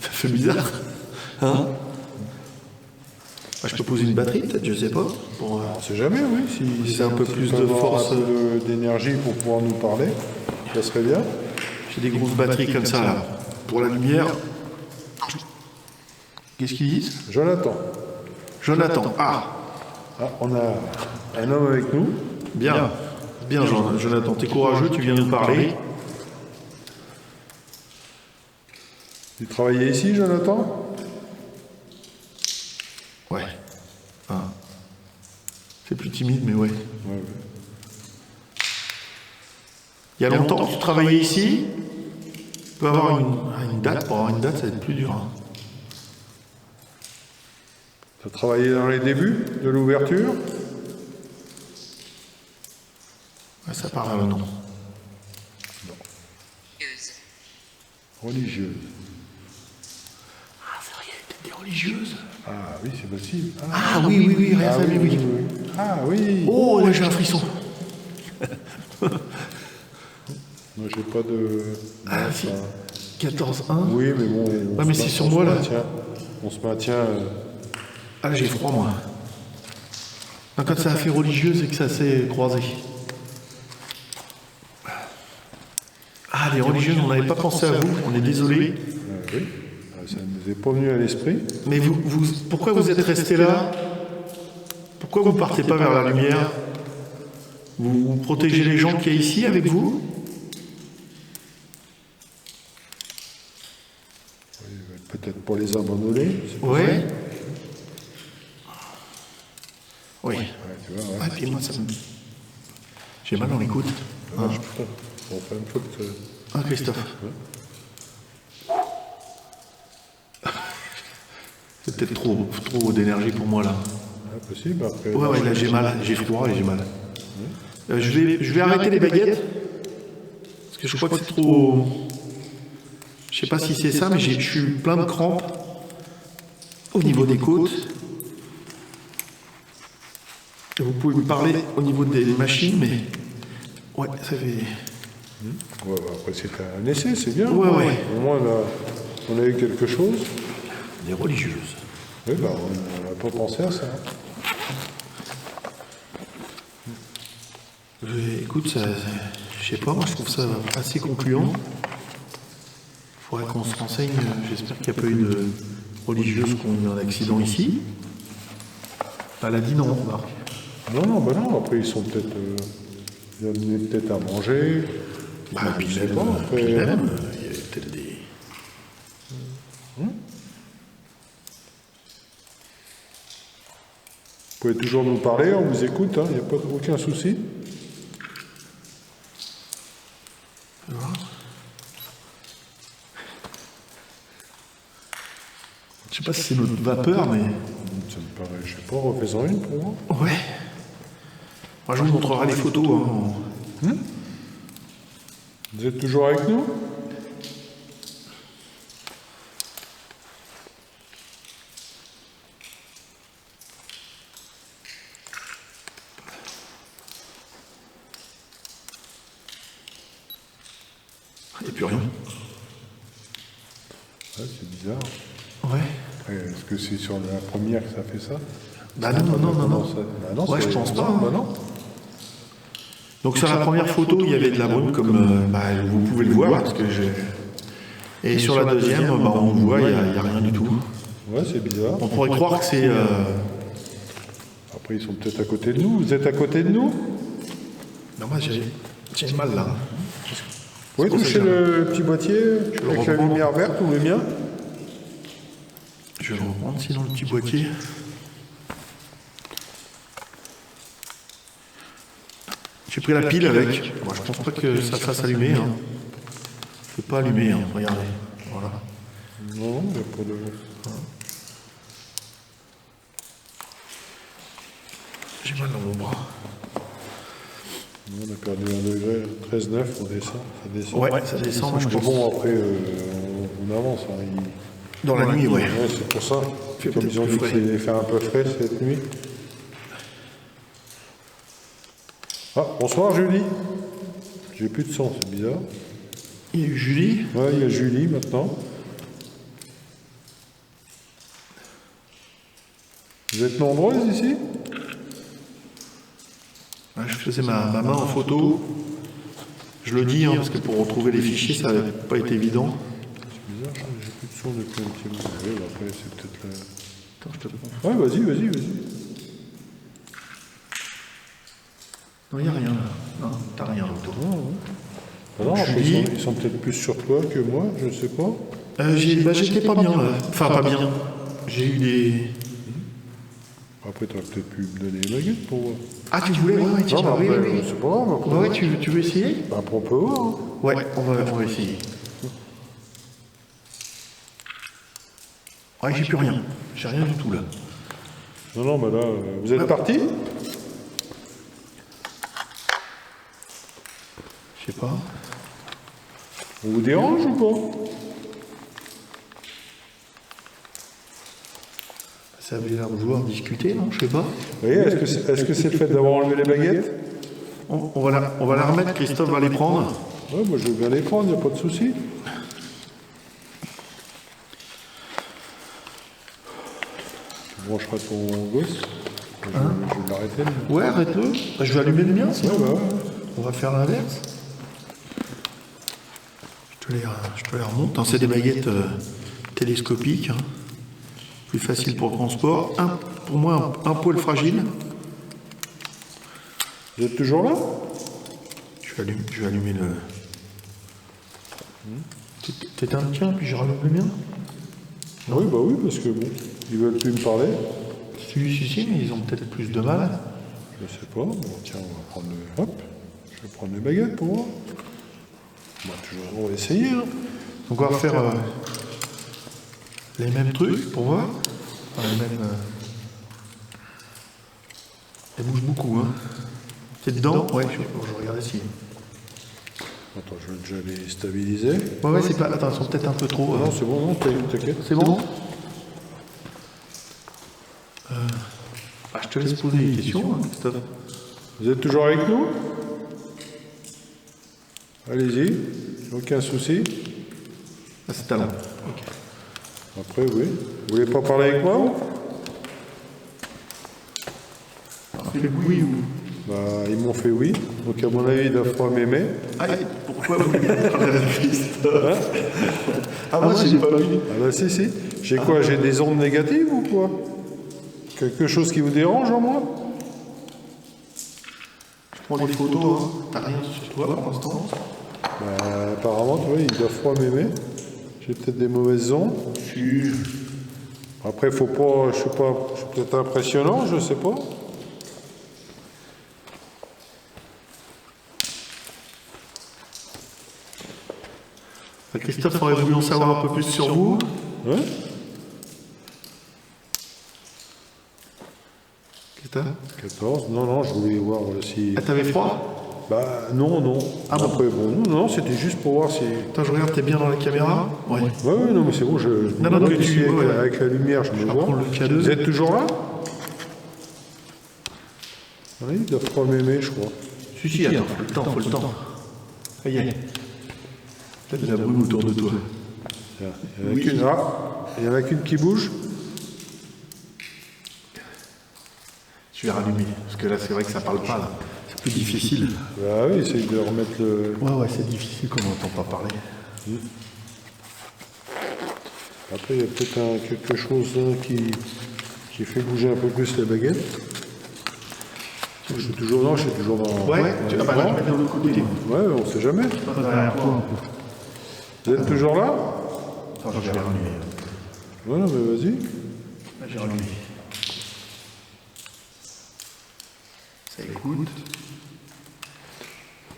Ça fait bizarre. Hein? Bah, je peux poser une batterie, peut-être, je sais pas. Pour, On ne sait jamais, oui. Si c'est un peu plus s'ils de peuvent avoir force. un peu d'énergie pour pouvoir nous parler, ça serait bien. j'ai des grosses batteries comme ça, là. Pour la lumière. Qu'est-ce qu'ils disent? Jonathan. Jonathan. Ah, Ah, on a un homme avec nous. bien. Bien, Jonathan. T'es courageux, tu viens nous parler. Tu travaillais ici, Jonathan? Ouais. Ah. C'est plus timide, mais ouais. Ouais. Il y a longtemps que tu travaillais ici? Tu peux avoir une date. Pour avoir une date, ça va être plus dur. Hein. Tu as travaillé dans les débuts de l'ouverture? Ouais, ça parle, non. Religieuse. Ah, c'est vrai, il y a peut-être des religieuses. Ah oui, c'est possible. Ah oui, rien, Ah ça, oui. Ah oui. Oh, là, j'ai un frisson. Moi, j'ai pas de. Ah, non, si. 14-1. Oui, mais bon. Ouais, mais c'est sur moi, là. On se maintient. Ah, j'ai froid, moi. Non, quand ça a fait religieux, c'est que ça s'est croisé. Ah, les religieuses, on n'avait pas pensé à vous, on est désolé. Oui, ça ne nous est pas venu à l'esprit. Mais pourquoi vous êtes resté là? Pourquoi vous ne partez pas vers la lumière? Vous protégez les gens qui sont ici avec vous? Oui, peut-être pour les abandonner. Oui. Oui. Ouais, tu vois, ouais. Ah, et puis moi, j'ai mal dans les coudes. Dommage, putain. On fait une faute. Ah, Christophe. C'est peut-être trop d'énergie pour moi, là. Possible, après. Ouais, là, j'ai mal, j'ai froid et j'ai mal. Je vais arrêter les baguettes. Parce que je crois que c'est trop... Je sais pas si c'est ça, mais je suis plein de crampes au niveau des côtes. Et vous pouvez me parler au niveau des machines, mais... Ouais, ça fait... Ouais, bah, après, c'est un essai, c'est bien. Ouais. Au moins, on a eu quelque chose. Des religieuses. Oui, bah, on n'a pas pensé à ça. Écoute, ça, je sais pas, moi je trouve ça assez concluant. Il faudrait qu'on se renseigne. J'espère qu'il n'y a pas eu de religieuses qui ont eu un accident ici. Elle a dit non, Marc. Non, bah non, après, ils sont peut-être. Ils amenaient peut-être à manger. Bah, puis je sais même, pas, après, puis même, il y avait peut-être des... Vous pouvez toujours nous parler, on vous écoute, il n'y a pas aucun souci. Je sais pas si c'est notre vapeur, mais... Ça me paraît, je sais pas, refais-en une pour moi. Ouais. Moi, je vous montrerai les photos. Hein. Vous êtes toujours avec nous? Il n'y a plus rien. Ouais, c'est bizarre. Ouais. Après, est-ce que c'est sur la première que ça fait ça? Bah non. Bah non, Ouais, c'est- je pense pas. Bah non. Donc sur la première photo, il y avait de la brume, comme vous pouvez le voir. Parce que Et sur la deuxième, bah, on voit, il n'y a rien du tout. Ouais, c'est bizarre. On pourrait croire que c'est... Après, ils sont peut-être à côté de nous. Vous êtes à côté de nous? Non, moi j'ai mal là. Vous pouvez toucher le petit boîtier le avec la reprends. lumière verte ou le mien? Je vais le reprendre sinon le petit boîtier. J'ai pris la pile avec. Moi, je pense pas que ça fasse allumer. Hein. Je peux pas allumer, hein. Regardez. Voilà. Non, il n'y a pas de... J'ai mal dans mon bras. On a perdu 1 degré, 13,9, on descend, ça descend. Ouais, ça descend, je Mais pense. bon, après, on avance. Hein, Dans la nuit, ouais. Ouais, c'est pour ça. Fait Comme peut-être ils ont plus dit que frais. c'était fait un peu frais cette nuit. Ah, bonsoir Julie. J'ai plus de son, c'est bizarre. Il y a eu Julie. Ouais, il y a Julie maintenant. Vous êtes nombreuses ici? Ouais, je faisais ma main en photo. Je le dis, hein, parce que pour retrouver les fichiers, ça n'a pas été évident. C'est bizarre, j'ai plus de son depuis un petit moment. Ouais, bah après, c'est peut-être la... Attends, je te prends. Ouais, vas-y. Non, il n'y a rien là. Non, t'as rien autour. Ah non, après, Julie. ils sont peut-être plus sur toi que moi, je sais pas. J'étais pas bien là. Enfin, pas bien. J'ai eu des... Après, t'aurais peut-être pu me donner les baguettes pour voir. Ah, tu voulais? Ouais, tiens, Non, mais oui, après, oui. c'est pas grave. Après, Ouais, tu veux essayer? Bah, après, on peut voir. Hein. Ouais, on va essayer. Ouais, j'ai plus rien. J'ai rien du tout là. Non, mais là, vous êtes parti? Je sais pas. On vous dérange ou pas? Ça avait l'air de vouloir discuter, non? Je sais pas. Vous voyez, est-ce que c'est le fait d'avoir enlevé les baguettes? On va la remettre, Christophe va les prendre. Ouais, moi je veux bien les prendre, il n'y a pas de souci. brancheras ton gosse. Je vais l'arrêter. Là. Ouais, arrête-le. Bah, je vais allumer le mien, sinon. Ouais, bah ouais. On va faire l'inverse. Je te les remonte. Non, c'est des baguettes télescopiques. Hein. Plus facile pour le transport. Pour moi, un poil fragile. Vous êtes toujours là? Je vais allumer le... T'éteins le tien, puis je rallume le mien? Oui, bah oui, parce que bon, ils veulent plus me parler. Si, mais ils ont peut-être plus de mal. Je sais pas. Bon, tiens, on va prendre le... Hop. Je vais prendre les baguettes pour voir. On va essayer. Hein. Donc on va faire les mêmes trucs pour voir. Enfin, les mêmes... Elles bougent beaucoup, hein. T'es dedans? Ouais, je regarde ici. Attends, je vais déjà les stabiliser. Ouais, c'est pas... Attends, ils sont peut-être un peu trop... Non, c'est bon, non, t'inquiète. C'est bon? Je te laisse poser des questions, hein, Christophe. Vous êtes toujours avec nous? Allez-y, aucun souci. Ah, c'est talent. Ok. Après, oui. Vous voulez pas parler avec moi? Fais le oui ou... Bah, ils m'ont fait oui. Donc, à mon avis, ils doivent pas m'aimer. Aïe, pourquoi vous voulez parler à Christophe? Ah, moi, j'ai pas vu. Ah bah si, si. J'ai quoi? J'ai des ondes négatives ou quoi? Quelque chose qui vous dérange en moi? Je prends des photos, hein. T'as rien sur toi pour l'instant? Bah, apparemment, tu vois, ils doivent pas m'aimer. J'ai peut-être des mauvaises ondes. Après, faut pas... Je suis peut-être impressionnant, je sais pas. Christophe aurait voulu en savoir un peu plus sur vous. Ouais? Qu'est-ce que t'as? 14. Non, non, je voulais voir si... Ah, t'avais froid? Bah, non, non. Ah bon? Après, bon, non, c'était juste pour voir si... Attends, je regarde, t'es bien dans la caméra? Ouais. Ouais, non, mais c'est bon, Non, ici, tu... avec la lumière, je me vois. prendre le K2. Vous êtes toujours là? Oui, ils doivent pas m'aimer, je crois. Si, attends, faut le temps. Aïe. Peut-être de la brume autour de toi. Il y en a qu'une. Ah, il y en a qu'une qui bouge. Je vais rallumer, parce que là, c'est vrai que ça parle pas, là. C'est plus difficile. Bah oui, essaye de remettre le... Ouais, c'est difficile quand on n'entend pas parler. Après, il y a peut-être quelque chose hein, qui fait bouger un peu plus la baguette. Je suis toujours dans... Ouais, là, je vais mettre de l'autre côté. Ouais, on sait jamais. Vous êtes toujours là? Attends, je vais rallumer. Ouais, non, mais vas-y. Là, j'ai rallumé. Ça écoute.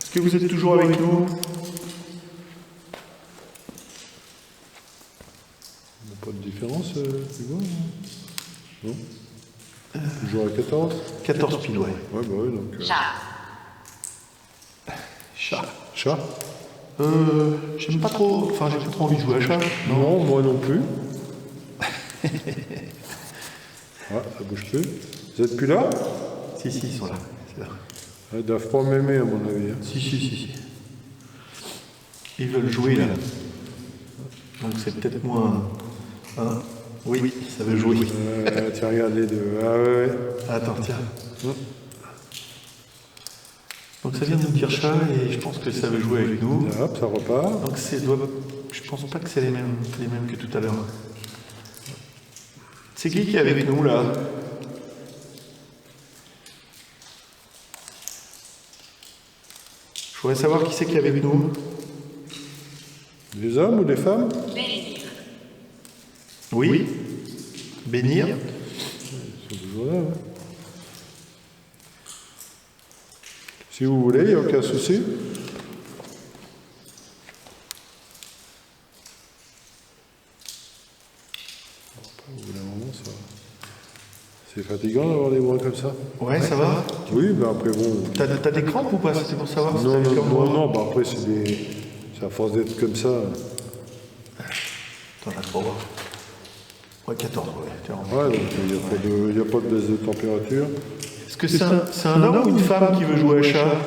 Est-ce que vous êtes toujours avec nous? Il n'y a pas de différence, Hugo? Non? Toujours à 14? 14 pile, ouais. Ouais, bah oui, donc... Chat. Chat? J'aime pas trop... Enfin, j'ai pas trop envie de jouer à chat. Non, moi non plus. Ah, ça bouge plus. Vous êtes plus là? Si, ils sont là. C'est là. Ils doivent pas m'aimer, à mon avis. Hein. Si. Ils veulent jouer, là. Donc c'est peut-être moins... Hein? Oui, ça veut jouer. Tiens, regarde les deux. Ah ouais. Attends, tiens. Donc ça vient de nous dire chat et je pense que ça veut jouer avec nous. Hop, ça repart. Donc je pense pas que c'est les mêmes que tout à l'heure. C'est qui est avec nous là? Je voudrais savoir qui c'est qui est avec nous. Des hommes ou des femmes? Bénir. Oui. Bénir. Ils sont toujours là. Ouais. Si vous voulez, il n'y a aucun souci. Au bout d'un moment, ça... C'est fatigant d'avoir des bras comme ça. Ouais, ça va. Oui, mais après, bon... T'as des crampes ou pas? C'était pour savoir si t'avais comme moi. Non, bah après, c'est à force d'être comme ça. Attends, j'ai trop voir. Ouais, 14, ouais. Tiens, Ouais, donc il n'y a pas de baisse de température. Est-ce que c'est un homme ou une femme qui veut jouer à chat?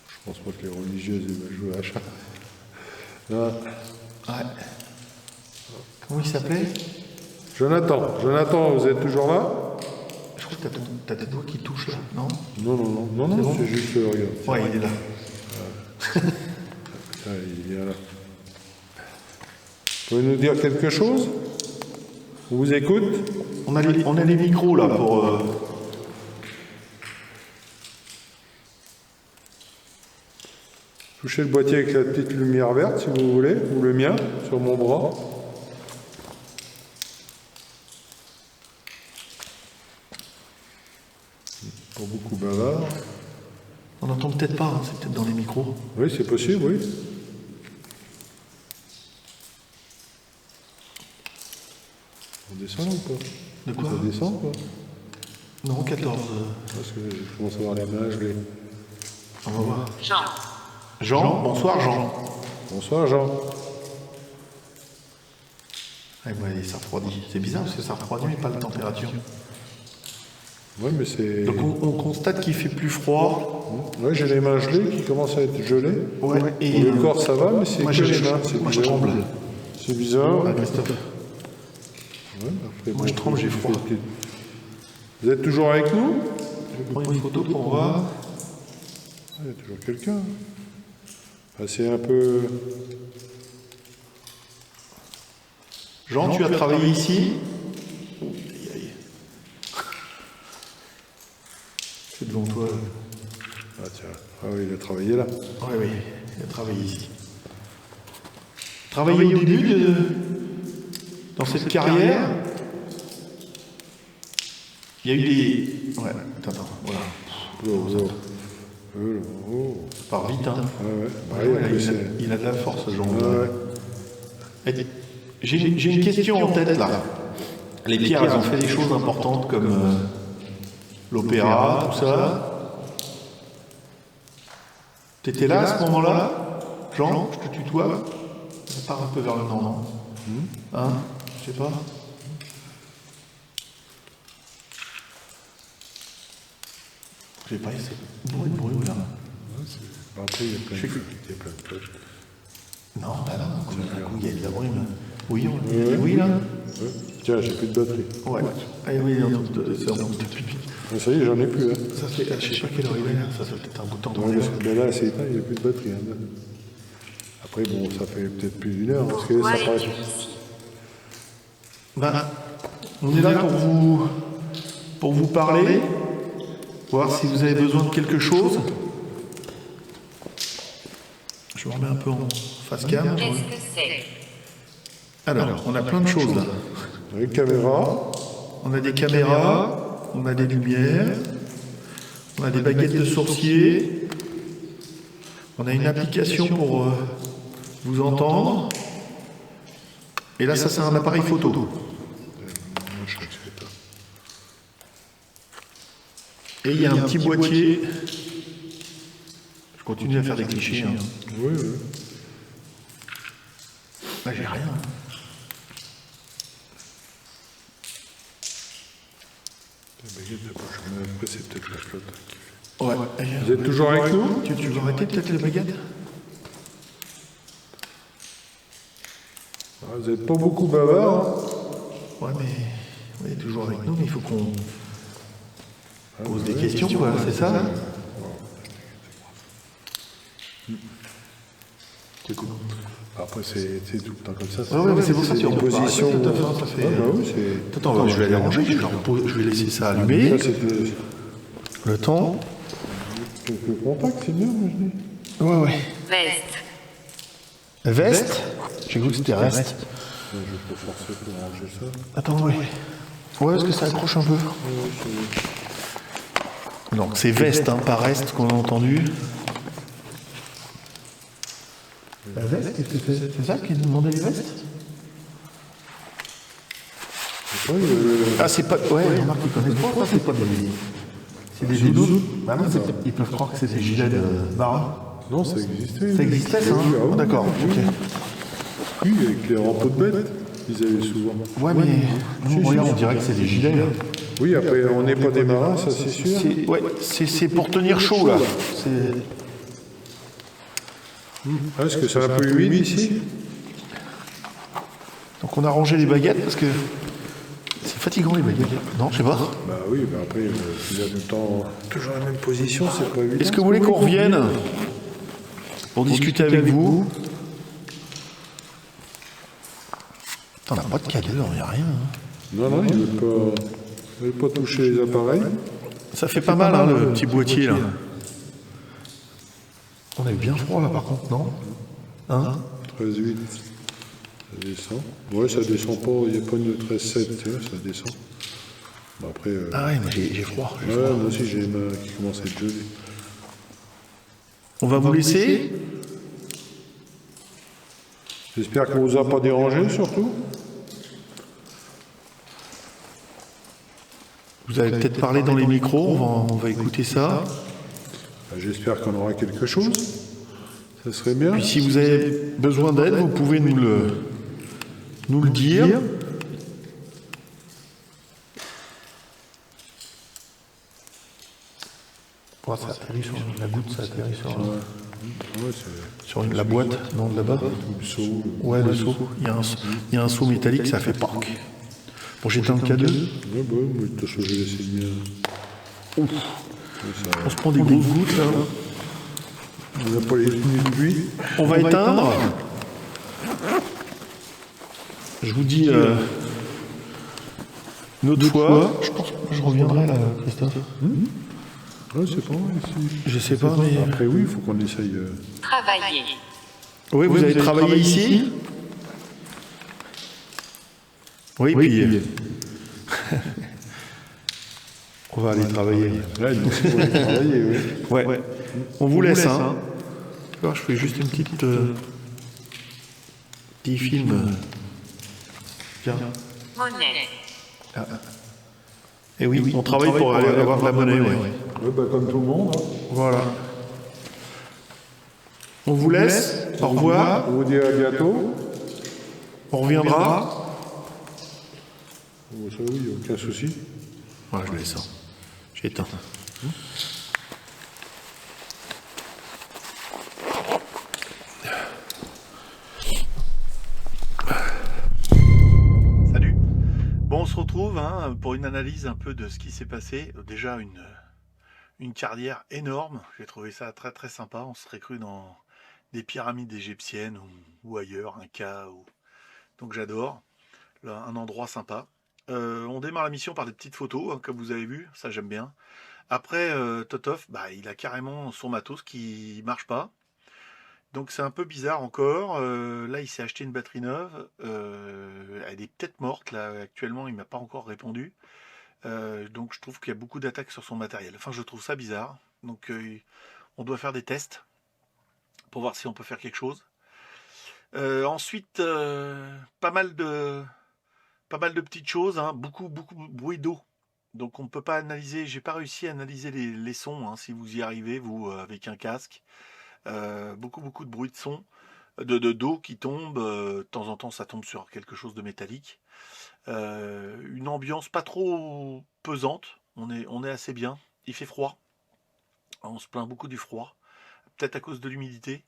Je pense pas que les religieuses aiment jouer à chat. Non. Ouais. Comment il s'appelait? Jonathan, vous êtes toujours là? Je crois que t'as tes doigts qui touchent là, non? Non, C'est bon c'est juste, regarde. Ouais, il est là. Ah, il est là. Vous pouvez nous dire quelque chose? On vous écoute? On a les micros là pour... Touchez le boîtier avec la petite lumière verte si vous voulez, ou le mien, sur mon bras. Pas beaucoup bavard. On n'entend peut-être pas, hein, c'est peut-être dans les micros. Oui, c'est possible, oui. On descend ou pas? De quoi? Ça descend ou pas? Non, 14. Parce que je commence à avoir la main gelée. On va voir. Jean. Jean, bonsoir Jean. Bonsoir Jean. Ah, ouais, ça refroidit. C'est bizarre parce que ça refroidit mais pas la température. Ouais, mais c'est... Donc on constate qu'il fait plus froid. Ouais, j'ai les mains gelées qui commencent à être gelées. Ouais, et Le corps ça va, mais c'est moi, que j'ai les chaud. mains. C'est Moi, je bizarre. tremble. C'est bizarre. Ah, Christophe. Ouais, après, Moi, je tremble, j'ai froid. Vous êtes toujours avec nous? Je vais prendre une photo pour voir. Il y a toujours quelqu'un. Ah, c'est un peu... Jean, tu as travaillé ici? Aïe, aïe. C'est devant toi. Ah tiens, ah oui, il a travaillé là. Oui, oui, il a travaillé ici. Travaillé au début dans cette carrière. Il y a eu des... Ouais, attends, voilà. Ça part vite, hein. Ouais, Ouais, après, il a de la force, ce Jean. ouais. J'ai une question en tête, là. Les pierres, elles ont fait des choses importantes comme l'opéra, tout ça. T'étais là à ce moment-là, Jean? Je te tutoie? Ça part un peu vers le nord, non? Hein? Je sais pas. J'ai pas essayé. Bruit, là. Bon, après, il y a plein de cloches. Non, bah non, il y a de la brume. Oui, oui, là. Ouais. Tiens, j'ai plus de batterie. Ouais. Ah oui, c'est en plus de pipi. Ah, ça y est, j'en ai plus. Hein. Ça fait, je sais pas quelle heure il est là, ça fait peut-être un bout de temps. Ouais, parce que ben là, c'est éteint, il n'y a plus de batterie. Hein. Après, bon, ça fait peut-être plus d'une heure, parce que Pourquoi ça paraît... es-tu ici? Ben, on est là pour vous parler, voir si vous avez besoin de quelque chose. Je me remets un peu en face cam. Qu'est-ce que c'est? Alors, on a plein de choses là. Une caméra. On a des caméras, on a des lumières, on a des baguettes de sorcier, on a une application pour vous entendre. Et là, ça c'est un appareil photo. Et il y a un petit boîtier. Je continue à faire des clichés. Hein. Oui, oui. Là, j'ai rien. La baguette de poche. Mais après, c'est peut-être la flotte. Ouais. Vous êtes toujours avec nous? Tu veux arrêter peut-être les baguettes? Ah, vous n'êtes pas beaucoup bavard. Hein. Ouais, mais vous êtes toujours avec nous, mais il faut qu'on pose des questions, quoi, c'est ça? C'est cool. Après, c'est tout le temps comme ça. Ouais, mais c'est pour ça que tu une peux pas position. arrêter, ça fait... Ah, bah oui, c'est... Attends, je vais aller ranger, je vais laisser ça allumé. Ça, c'est Le temps. quelques contacts, c'est bien, moi, je dis. Ouais, ouais. Veste. Veste? J'ai cru que c'était reste. Je peux forcer pour ranger ça. Attends, ouais. Ouais, est-ce que ça accroche un peu? Donc c'est veste, hein, pas reste qu'on a entendu. La veste, qu'est-ce que c'est? C'est ça qui demandait les vestes? Ah, c'est pas. Ouais, remarque, ils connaissent pas, ça, c'est pas des. C'est des doudous. Bah non, ils peuvent croire que c'est des gilets de marins. Non, ça existait. Ça existait, ça, hein? oui, D'accord, ok. Oui, avec les rampes de bêtes, ils avaient souvent. Ouais, mais. Non, regarde, on dirait que c'est des gilets, là. Oui, après, on n'est pas des marins, ça c'est sûr. Ouais, c'est pour tenir chaud, là. C'est. Ah, est-ce que c'est un peu humide ici? Donc on a rangé les baguettes parce que fatigant les baguettes. Non, je sais pas. Bah oui, bah après, il y a tout le temps toujours la même position, c'est pas évident. Est-ce que vous voulez qu'on revienne pour discuter avec vous? Attends, la boîte cadeau, il n'y a rien. Non, il veut pas toucher les appareils. Ça fait pas mal, hein, le petit boîtier, là. On a eu bien froid, là, par contre, non? Hein? 13,8. Ça descend. Ouais, ça descend pas, il n'y a pas de 13,7, tu vois, ça descend. Bon, après... Ah ouais, mais j'ai froid. Ouais, moi aussi j'ai une main qui commence à être gelée. On va vous laisser. J'espère qu'on vous a pas dérangé, surtout. Vous allez peut-être parler dans les micros, on va écouter ça. J'espère qu'on aura quelque chose. Ça serait bien. Puis si vous avez besoin d'aide, vous pouvez nous le dire. Oh, ça atterrit sur la goutte, ça atterrit sur la boîte, non, de là-bas. Le seau. Ouais, le seau. Il y a un seau métallique, ça fait porc. Bon, j'éteins le K2. Ouais, bah, mais de toute façon, je vais laisser bien. Ouf. On se prend des grosses gouttes, là. On n'a pas les tenues de pluie. On va éteindre. Je vous dis une autre fois. Je pense que je reviendrai là, Christophe. Ouais, c'est pas mal ici. Je sais pas, mais... Après, oui, il faut qu'on essaye. Travailler. Oui, vous avez travaillé ici? Oui, puis... On va aller travailler. Là, il faut aller travailler, oui. Ouais. On vous laisse, hein. Alors, je fais juste une petite... petit film. Tiens. Monnaie. Et oui, on travaille pour aller avoir de la monnaie, oui. Ouais, bah, comme tout le monde. Hein. Voilà. On vous laisse. Au revoir. On vous dit à bientôt. On reviendra. Oh, ça, oui, aucun souci. Ouais, je laisse ça. J'ai éteint. Salut. Bon, on se retrouve pour une analyse un peu de ce qui s'est passé. Déjà, une carrière énorme. J'ai trouvé ça très très sympa. On serait cru dans des pyramides égyptiennes ou ailleurs, un cas. Donc j'adore. Là, un endroit sympa. On démarre la mission par des petites photos, comme vous avez vu. Ça, j'aime bien. Après, Totov, il a carrément son matos qui marche pas. Donc c'est un peu bizarre encore. Là, il s'est acheté une batterie neuve. Elle est peut-être morte. Là, actuellement, il m'a pas encore répondu. Donc je trouve qu'il y a beaucoup d'attaques sur son matériel. Enfin, je trouve ça bizarre. Donc on doit faire des tests pour voir si on peut faire quelque chose. Ensuite, pas mal de petites choses, beaucoup de bruit d'eau. Donc on ne peut pas analyser, j'ai pas réussi à analyser les sons, si vous y arrivez, vous, avec un casque. Beaucoup de bruit de son, d'eau qui tombe, de temps en temps ça tombe sur quelque chose de métallique. Une ambiance pas trop pesante, on est assez bien, il fait froid, on se plaint beaucoup du froid, peut-être à cause de l'humidité.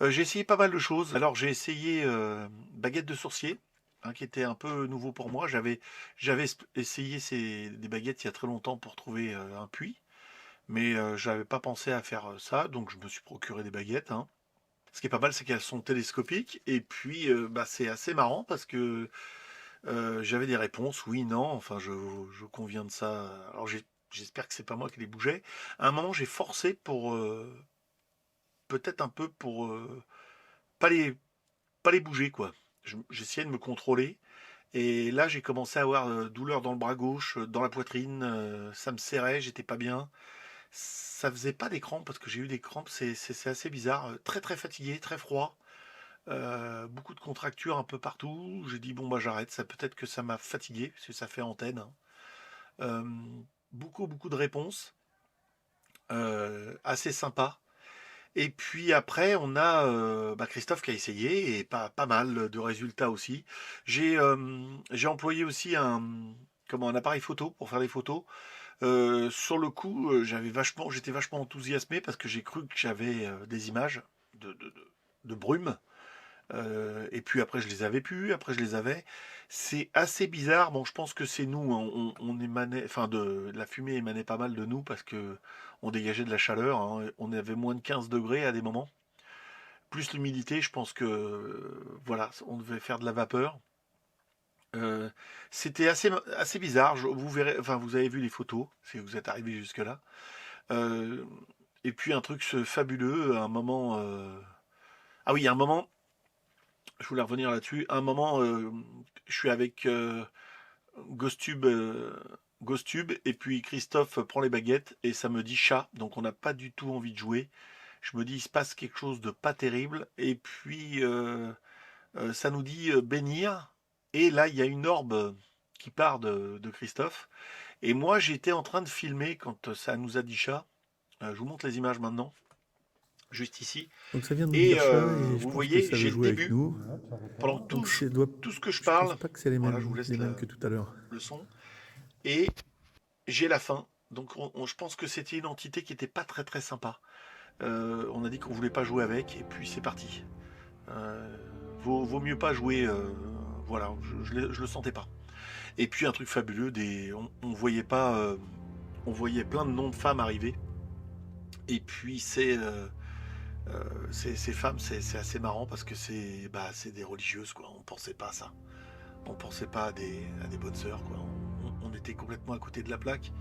J'ai essayé pas mal de choses, alors j'ai essayé baguette de sourcier, qui était un peu nouveau pour moi. J'avais essayé des baguettes il y a très longtemps pour trouver un puits, mais j'avais pas pensé à faire ça, donc je me suis procuré des baguettes. Ce qui est pas mal, c'est qu'elles sont télescopiques, et puis c'est assez marrant parce que j'avais des réponses, oui, non, enfin je conviens de ça. Alors j'espère que c'est pas moi qui les bougeais. À un moment, j'ai forcé pour peut-être un peu pour pas les bouger, quoi. J'essayais de me contrôler, et là j'ai commencé à avoir douleur dans le bras gauche, dans la poitrine, ça me serrait, j'étais pas bien. Ça faisait pas des crampes, parce que j'ai eu des crampes, c'est assez bizarre, très très fatigué, très froid, beaucoup de contractures un peu partout. J'ai dit bon j'arrête, ça peut-être que ça m'a fatigué, parce que ça fait antenne. Beaucoup de réponses, assez sympa. Et puis après, on a Christophe qui a essayé, et pas mal de résultats aussi. J'ai employé aussi un appareil photo pour faire des photos. Sur le coup, j'étais vachement enthousiasmé parce que j'ai cru que j'avais des images de brume. Et puis après je les avais plus, après je les avais. C'est assez bizarre. Bon, je pense que c'est nous, hein, on émanait, enfin la fumée émanait pas mal de nous parce que on dégageait de la chaleur, hein. On avait moins de 15 degrés à des moments. Plus l'humidité, je pense que voilà, on devait faire de la vapeur. C'était assez bizarre. Vous verrez, enfin vous avez vu les photos, si vous êtes arrivé jusque là. Euh, et puis un truc fabuleux, un moment. Ah oui, un moment. Je voulais revenir là-dessus. Un moment, je suis avec GhostTube, GhostTube, et puis Christophe prend les baguettes et ça me dit chat. Donc on n'a pas du tout envie de jouer. Je me dis il se passe quelque chose de pas terrible. Et puis ça nous dit bénir. Et là il y a une orbe qui part de Christophe. Et moi j'étais en train de filmer quand ça nous a dit chat. Je vous montre les images maintenant. Juste ici. Donc ça vient de nous Et dire chat, et je vous pense voyez, que ça veut j'ai le jouer avec début. nous. Pendant tout, Donc c'est doit. tout ce que je Je parle, pense pas que c'est les mêmes, voilà, je vous laisse les mêmes que tout à l'heure. le son. Et j'ai la fin. Donc je pense que c'était une entité qui était pas très très sympa. On a dit qu'on voulait pas jouer avec, et puis c'est parti. Vaut mieux pas jouer. Voilà, je le sentais pas. Et puis un truc fabuleux, on voyait pas, on voyait plein de noms de femmes arriver. Et puis ces femmes, c'est assez marrant parce que c'est des religieuses, quoi. On pensait pas à ça. On pensait pas à des bonnes sœurs, quoi. On était complètement à côté de la plaque.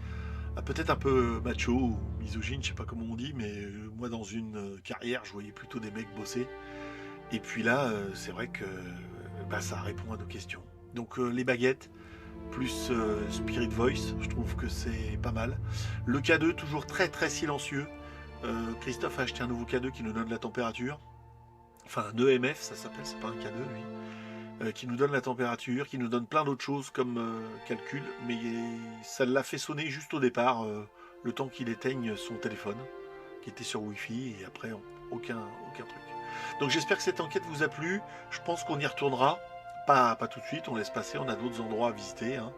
Ah, peut-être un peu macho ou misogyne, je sais pas comment on dit, mais moi dans une carrière, je voyais plutôt des mecs bosser. Et puis là, c'est vrai que ça répond à nos questions. Donc les baguettes, plus Spirit Voice, je trouve que c'est pas mal. Le K2, toujours très très silencieux. Christophe a acheté un nouveau K2 qui nous donne la température. Enfin, un EMF, ça s'appelle, c'est pas un K2 lui. Qui nous donne la température, qui nous donne plein d'autres choses comme calcul, mais ça l'a fait sonner juste au départ, le temps qu'il éteigne son téléphone, qui était sur Wi-Fi, et après aucun truc. Donc j'espère que cette enquête vous a plu. Je pense qu'on y retournera, pas tout de suite, on laisse passer, on a d'autres endroits à visiter, hein.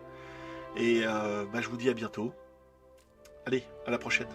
Et je vous dis à bientôt. Allez, à la prochaine.